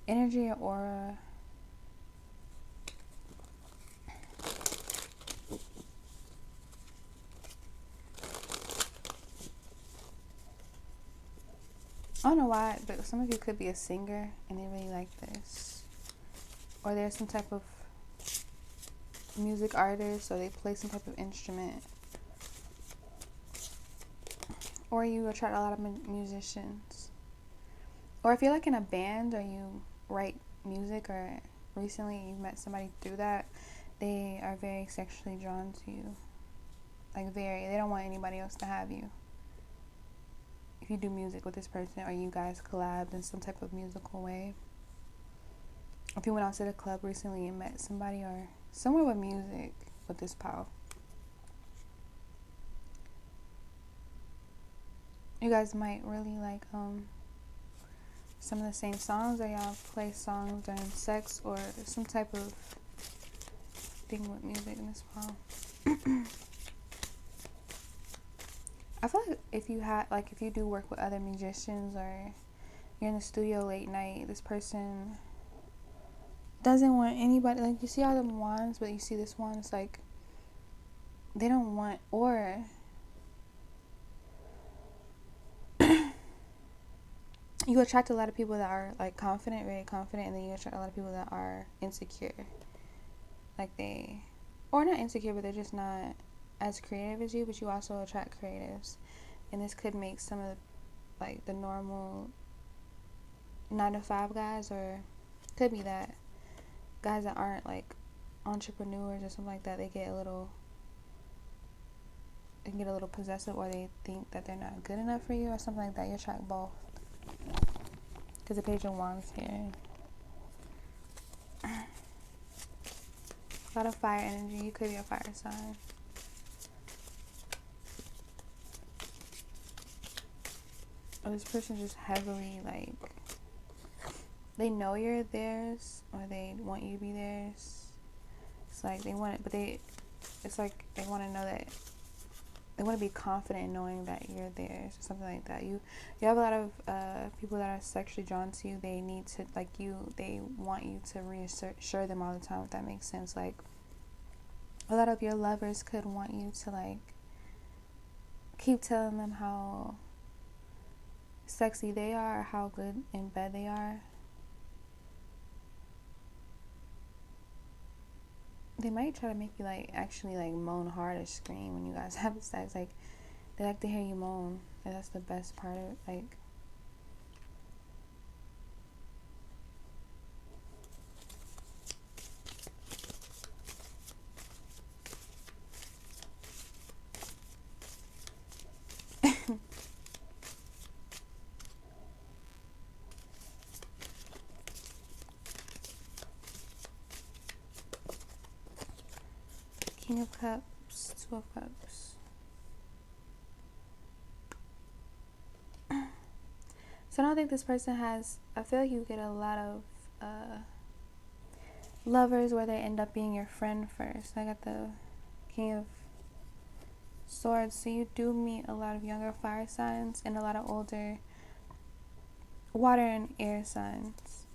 energy or aura. I don't know why, but some of you could be a singer and they really like this. Or there's some type of music artist, or they play some type of instrument. Or you attract a lot of musicians. Or if you're like in a band, or you write music, or recently you met somebody through that, they are very sexually drawn to you. Like they don't want anybody else to have you. If you do music with this person, or you guys collabed in some type of musical way. If you went out to the club recently and met somebody, or somewhere with music with this power. You guys might really like some of the same songs, or y'all play songs during sex, or some type of thing with music in this poem. I feel like if you do work with other musicians, or you're in the studio late night, this person doesn't want anybody, like you see all them wands, but you see this one, it's like they don't want, or you attract a lot of people that are like confident, very confident, and then you attract a lot of people that are insecure. Like or not insecure, but they're just not as creative as you, but you also attract creatives. And this could make some of like the normal 9-to-5 guys, or could be that guys that aren't like entrepreneurs or something like that, they can get a little possessive, or they think that they're not good enough for you, or something like that. You attract both, because the Page of Wands here. A lot of fire energy. You could be a fire sign. Or this person just heavily, like, they know you're theirs, or they want you to be theirs. It's like they want it, but it's like they want to know that, they want to be confident in knowing that you're theirs, or something like that. You have a lot of people that are sexually drawn to you. They need to, like, they want you to reassure them all the time, if that makes sense. Like, a lot of your lovers could want you to, like, keep telling them how sexy they are, or how good in bed they are. They might try to make you, like, actually, like, moan hard or scream when you guys have sex. Like, they like to hear you moan. And that's the best part of it. Like, King of Cups, Two of Cups. So I don't think this person has, I feel like you get a lot of lovers where they end up being your friend first. I got the King of Swords. So you do meet a lot of younger fire signs and a lot of older water and air signs.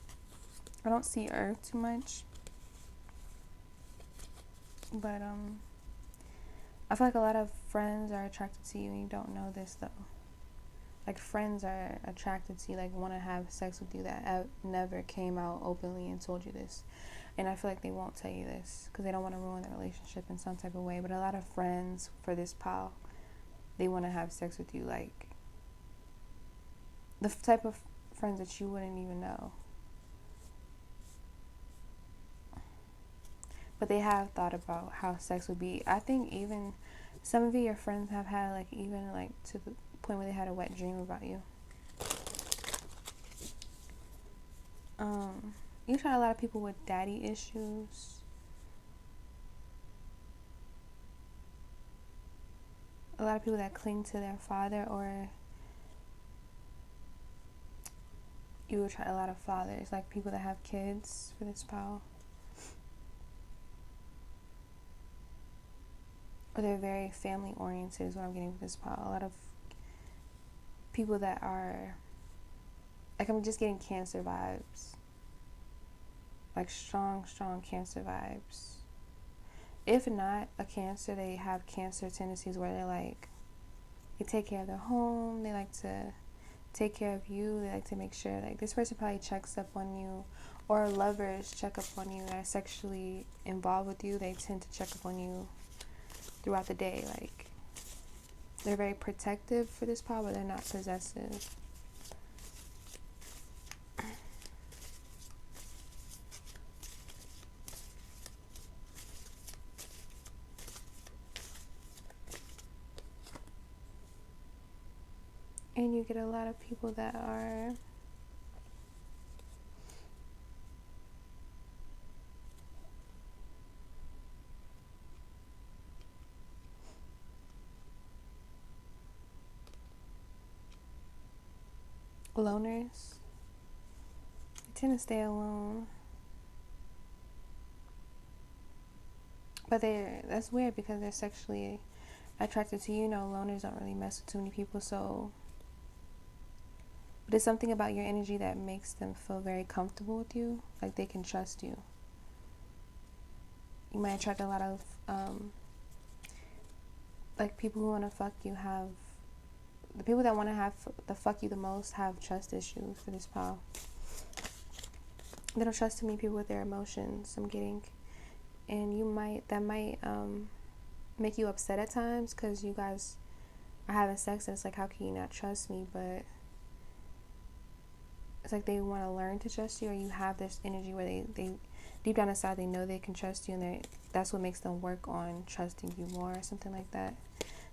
I don't see earth too much. But I feel like a lot of friends are attracted to you, and you don't know this though. like friends are attracted to you, like want to have sex with you that have never came out openly and told you this. And I feel like they won't tell you this because they don't want to ruin their relationship in some type of way. But a lot of friends for this pile, they want to have sex with you, like the type of friends that you wouldn't even know. But they have thought about how sex would be. I think even some of your friends have had, like, even like to the point where they had a wet dream about you. You've had a lot of people with daddy issues. A lot of people that cling to their father, or you would try a lot of fathers, like people that have kids for this pile. Or they're very family oriented is what I'm getting with this pile. A lot of people that are, like, I'm just getting Cancer vibes. Like strong Cancer vibes. If not a Cancer, they have Cancer tendencies where they're like, they take care of their home, they like to take care of you, they like to make sure, like, this person probably checks up on you, or lovers check up on you that are sexually involved with you. They tend to check up on you throughout the day. Like, they're very protective for this power, but they're not possessive. And you get a lot of people that are loners. They tend to stay alone. But that's weird because they're sexually attracted to you. You know, loners don't really mess with too many people, so. But it's something about your energy that makes them feel very comfortable with you. Like, they can trust you. You might attract a lot of, like, people who want to fuck you have, the people that want to have the fuck you the most have trust issues for this pile. They don't trust too many people with their emotions, I'm getting. And that might make you upset at times because you guys are having sex and it's like, how can you not trust me? But it's like they want to learn to trust you, or you have this energy where they deep down inside they know they can trust you, and that's what makes them work on trusting you more, or something like that.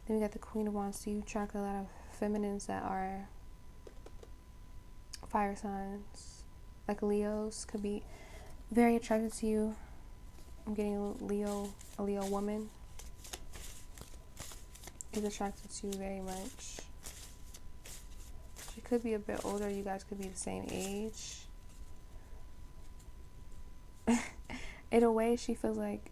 Then we got the Queen of Wands. So you attract a lot of feminines that are fire signs, like Leos could be very attracted to you. I'm getting a Leo woman is attracted to you very much. She could be a bit older. You guys could be the same age. In a way, she feels like,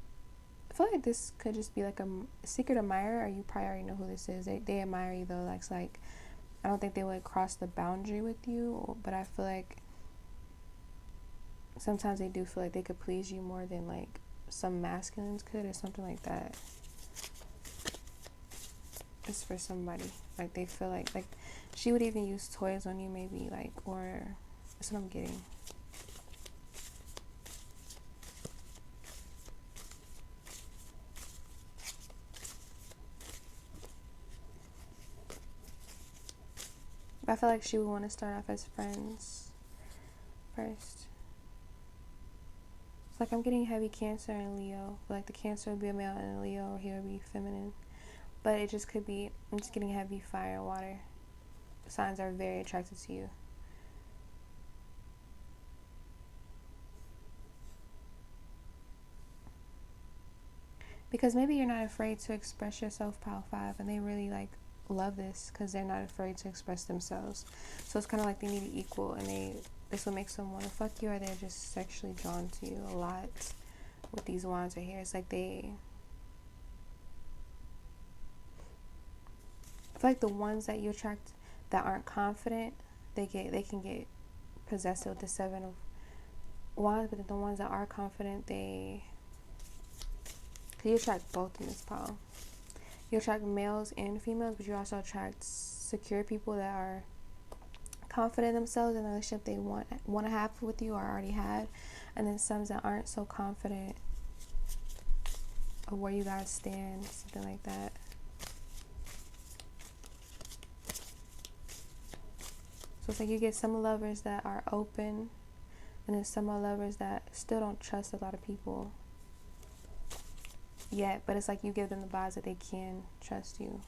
I feel like this could just be like a secret admirer, or you probably already know who this is. They admire you though. Like, I don't think they would cross the boundary with you, but I feel like sometimes they do feel like they could please you more than like some masculines could, or something like that. It's for somebody. Like, they feel like she would even use toys on you, maybe, like, or that's what I'm getting. But I feel like she would want to start off as friends first. It's like I'm getting heavy Cancer and Leo. Like, the Cancer would be a male and a Leo, or he would be feminine. But it just could be, I'm just getting heavy fire and water. Signs are very attracted to you. Because maybe you're not afraid to express yourself, Pile 5, and they really, like, love this because they're not afraid to express themselves. So it's kind of like they need to equal, and this will make them want to fuck you, or they're just sexually drawn to you a lot with these wands right here. It's like I feel like the ones that you attract that aren't confident, they can get possessed with the 7 of Wands. But the ones that are confident, you attract both in this pile. You attract males and females, but you also attract secure people that are confident in themselves in the relationship they want to have with you or already had, and then some that aren't so confident of where you guys stand, something like that. So it's like you get some lovers that are open, and then some lovers that still don't trust a lot of people yet, but it's like you give them the vibes that they can trust you.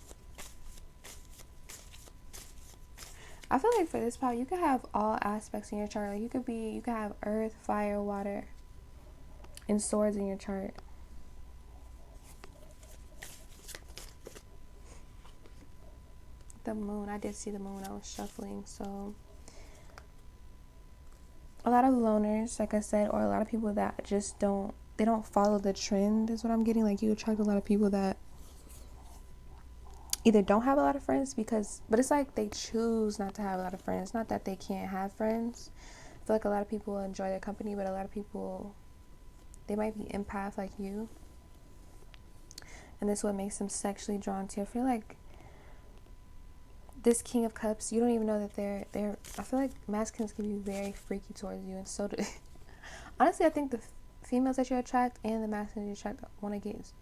I feel like for this power, you could have all aspects in your chart. Like you could have earth, fire, water, and swords in your chart. The moon, I did see the moon when I was shuffling. So a lot of loners, like I said, or a lot of people that just don't follow the trend is what I'm getting. Like you attract a lot of people that either don't have a lot of friends but it's like they choose not to have a lot of friends. Not that they can't have friends. I feel like a lot of people enjoy their company, but a lot of people, they might be empath like you, and this is what makes them sexually drawn to you. I feel like this King of Cups, you don't even know that they're I feel like masculines can be very freaky towards you, and so do honestly I think the females that you attract and the masculines you attract want to get,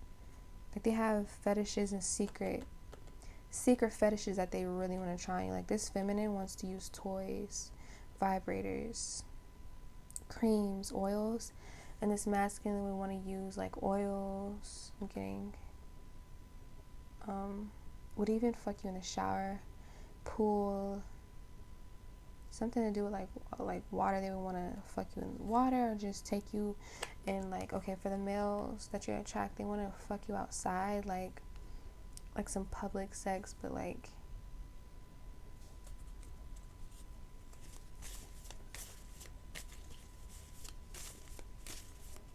like, they have fetishes and secret fetishes that they really want to try. Like this feminine wants to use toys, vibrators, creams, oils, and this masculine would want to use like oils. I'm getting would even fuck you in the shower, pool, something to do with like water. They would want to fuck you in water, or just take you in, like, okay, for the males that you attract, they want to fuck you outside, like some public sex, but like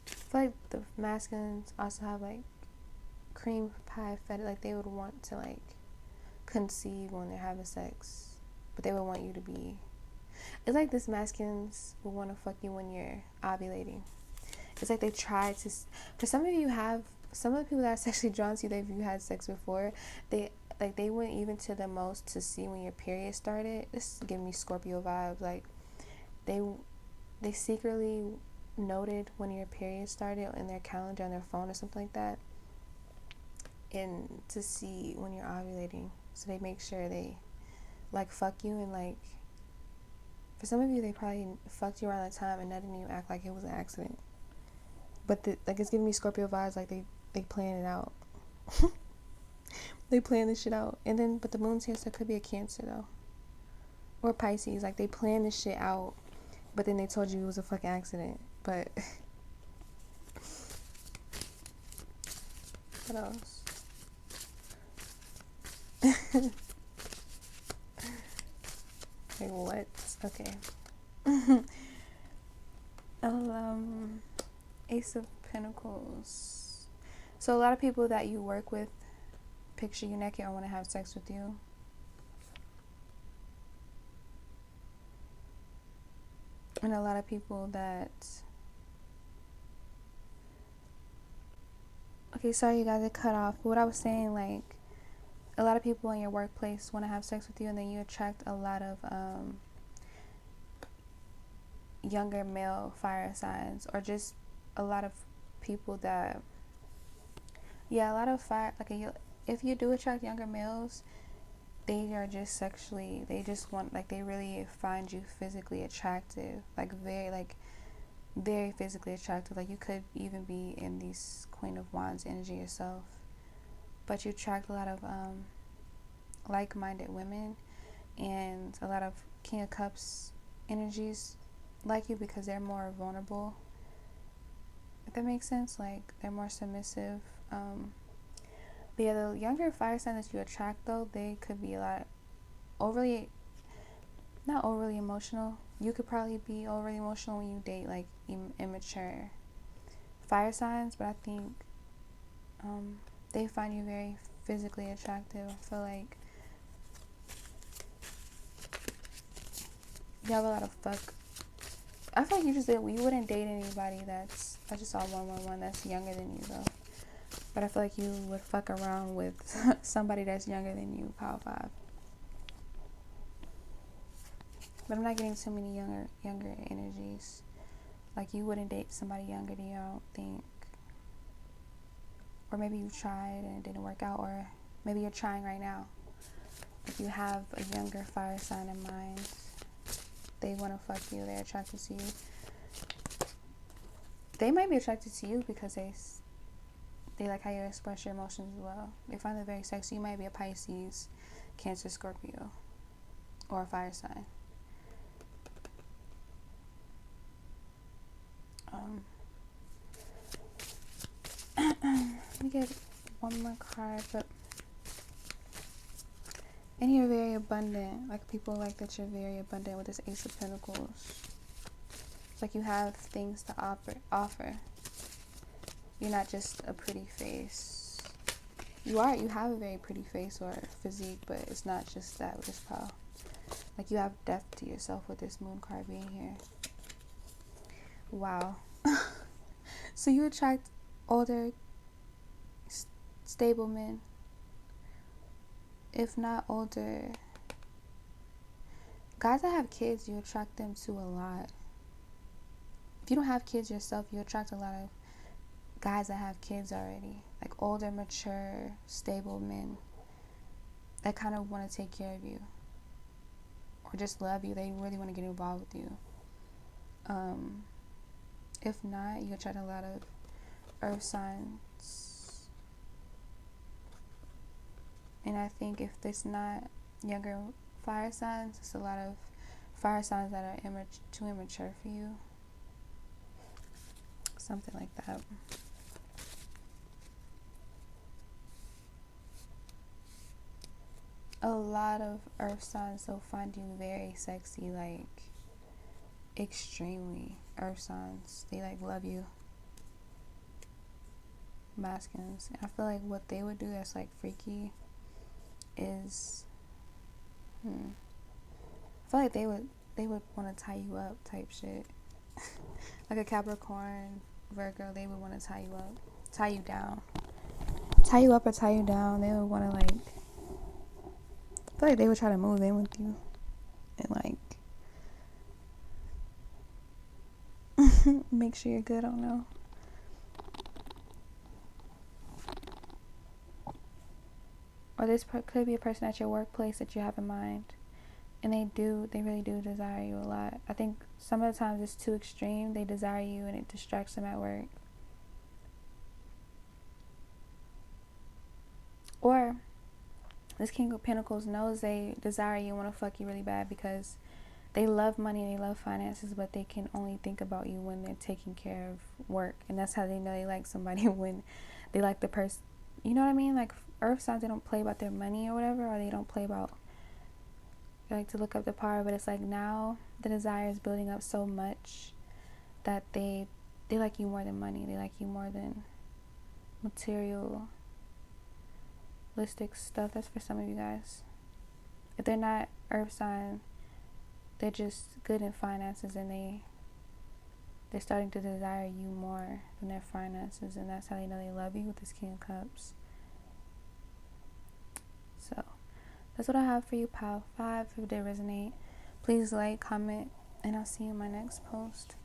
I feel like the masculines also have like cream pie fetish. Like they would want to like conceive when they're having sex, but they would want you to be, it's like this masculines will want to fuck you when you're ovulating. It's like they try to, for some of you have, some of the people that are sexually drawn to you, if you had sex before, they went even to the most to see when your period started. This is giving me Scorpio vibes. Like they secretly noted when your period started in their calendar on their phone or something like that, and to see when you're ovulating, so they make sure they like fuck you. And like for some of you, they probably fucked you around the time and letting you act like it was an accident, but like it's giving me Scorpio vibes. Like they plan it out. They plan this shit out. And then but the moon's here, so it could be a Cancer though, or Pisces. Like they plan this shit out, but then they told you it was a fucking accident. But what else? Like what? Okay. Ace of Pentacles. So a lot of people that you work with picture you naked or want to have sex with you. And a lot of people that, okay, sorry you guys, it cut off. But what I was saying, like, a lot of people in your workplace want to have sex with you, and then you attract a lot of younger male fire signs, or just a lot of people that, yeah, a lot of fire, like, if you do attract younger males, they are just sexually, they just want, like, they really find you physically attractive, like very physically attractive. Like you could even be in these Queen of Wands energy yourself, but you attract a lot of like-minded women, and a lot of King of Cups energies like you because they're more vulnerable, if that makes sense. Like they're more submissive. But yeah, the younger fire sign that you attract, though, they could be a lot not overly emotional. You could probably be overly emotional when you date like immature fire signs, but I think they find you very physically attractive. I feel like you have a lot of fuck. I feel like you wouldn't date anybody that's, I just saw 111 that's younger than you though. But I feel like you would fuck around with somebody that's younger than you, Power 5. But I'm not getting too many younger energies. Like, you wouldn't date somebody younger than you, I don't think. Or maybe you tried and it didn't work out, or maybe you're trying right now. If you have a younger fire sign in mind, they want to fuck you, they're attracted to you. They might be attracted to you because they like how you express your emotions as well. They find it very sexy. You might be a Pisces, Cancer, Scorpio, or a fire sign. Let me get one more card, but and you're very abundant. Like, people like that you're very abundant with this Ace of Pentacles. It's like you have things to offer. You're not just a pretty face. You have a very pretty face or physique, but it's not just that with this pile. Like, you have depth to yourself with this moon card being here. Wow. So you attract older, stable men. If not older, guys that have kids, you attract them to a lot. If you don't have kids yourself, you attract a lot of guys that have kids already. Like, older, mature, stable men that kind of want to take care of you or just love you. They really want to get involved with you. If not, you attract a lot of earth signs. And I think if it's not younger fire signs, it's a lot of fire signs that are too immature for you. Something like that. A lot of earth signs will find you very sexy, like extremely. Earth signs, they like love you. Masculines. And I feel like what they would do that's like freaky is I feel like they would want to tie you up type shit. Like a Capricorn, Virgo, they would want to tie you up, tie you down, tie you up or tie you down. They would want to, like, I feel like they would try to move in with you and like make sure you're good. I don't know. Or this could be a person at your workplace that you have in mind, and they really do desire you a lot. I think some of the times it's too extreme. They desire you and it distracts them at work. Or this King of Pentacles knows they desire you and want to fuck you really bad because they love money, they love finances, but they can only think about you when they're taking care of work. And that's how they know they like somebody, when they like the person. You know what I mean? Like, earth signs, they don't play about their money or whatever, or they don't play about, they like to look up the power, but it's like now the desire is building up so much that they like you more than money. They like you more than materialistic stuff. That's for some of you guys. If they're not earth sign, they're just good in finances, and they're starting to desire you more than their finances, and that's how they know they love you with this King of Cups. So that's what I have for you, pile 5. If it did resonate, please like, comment, and I'll see you in my next post.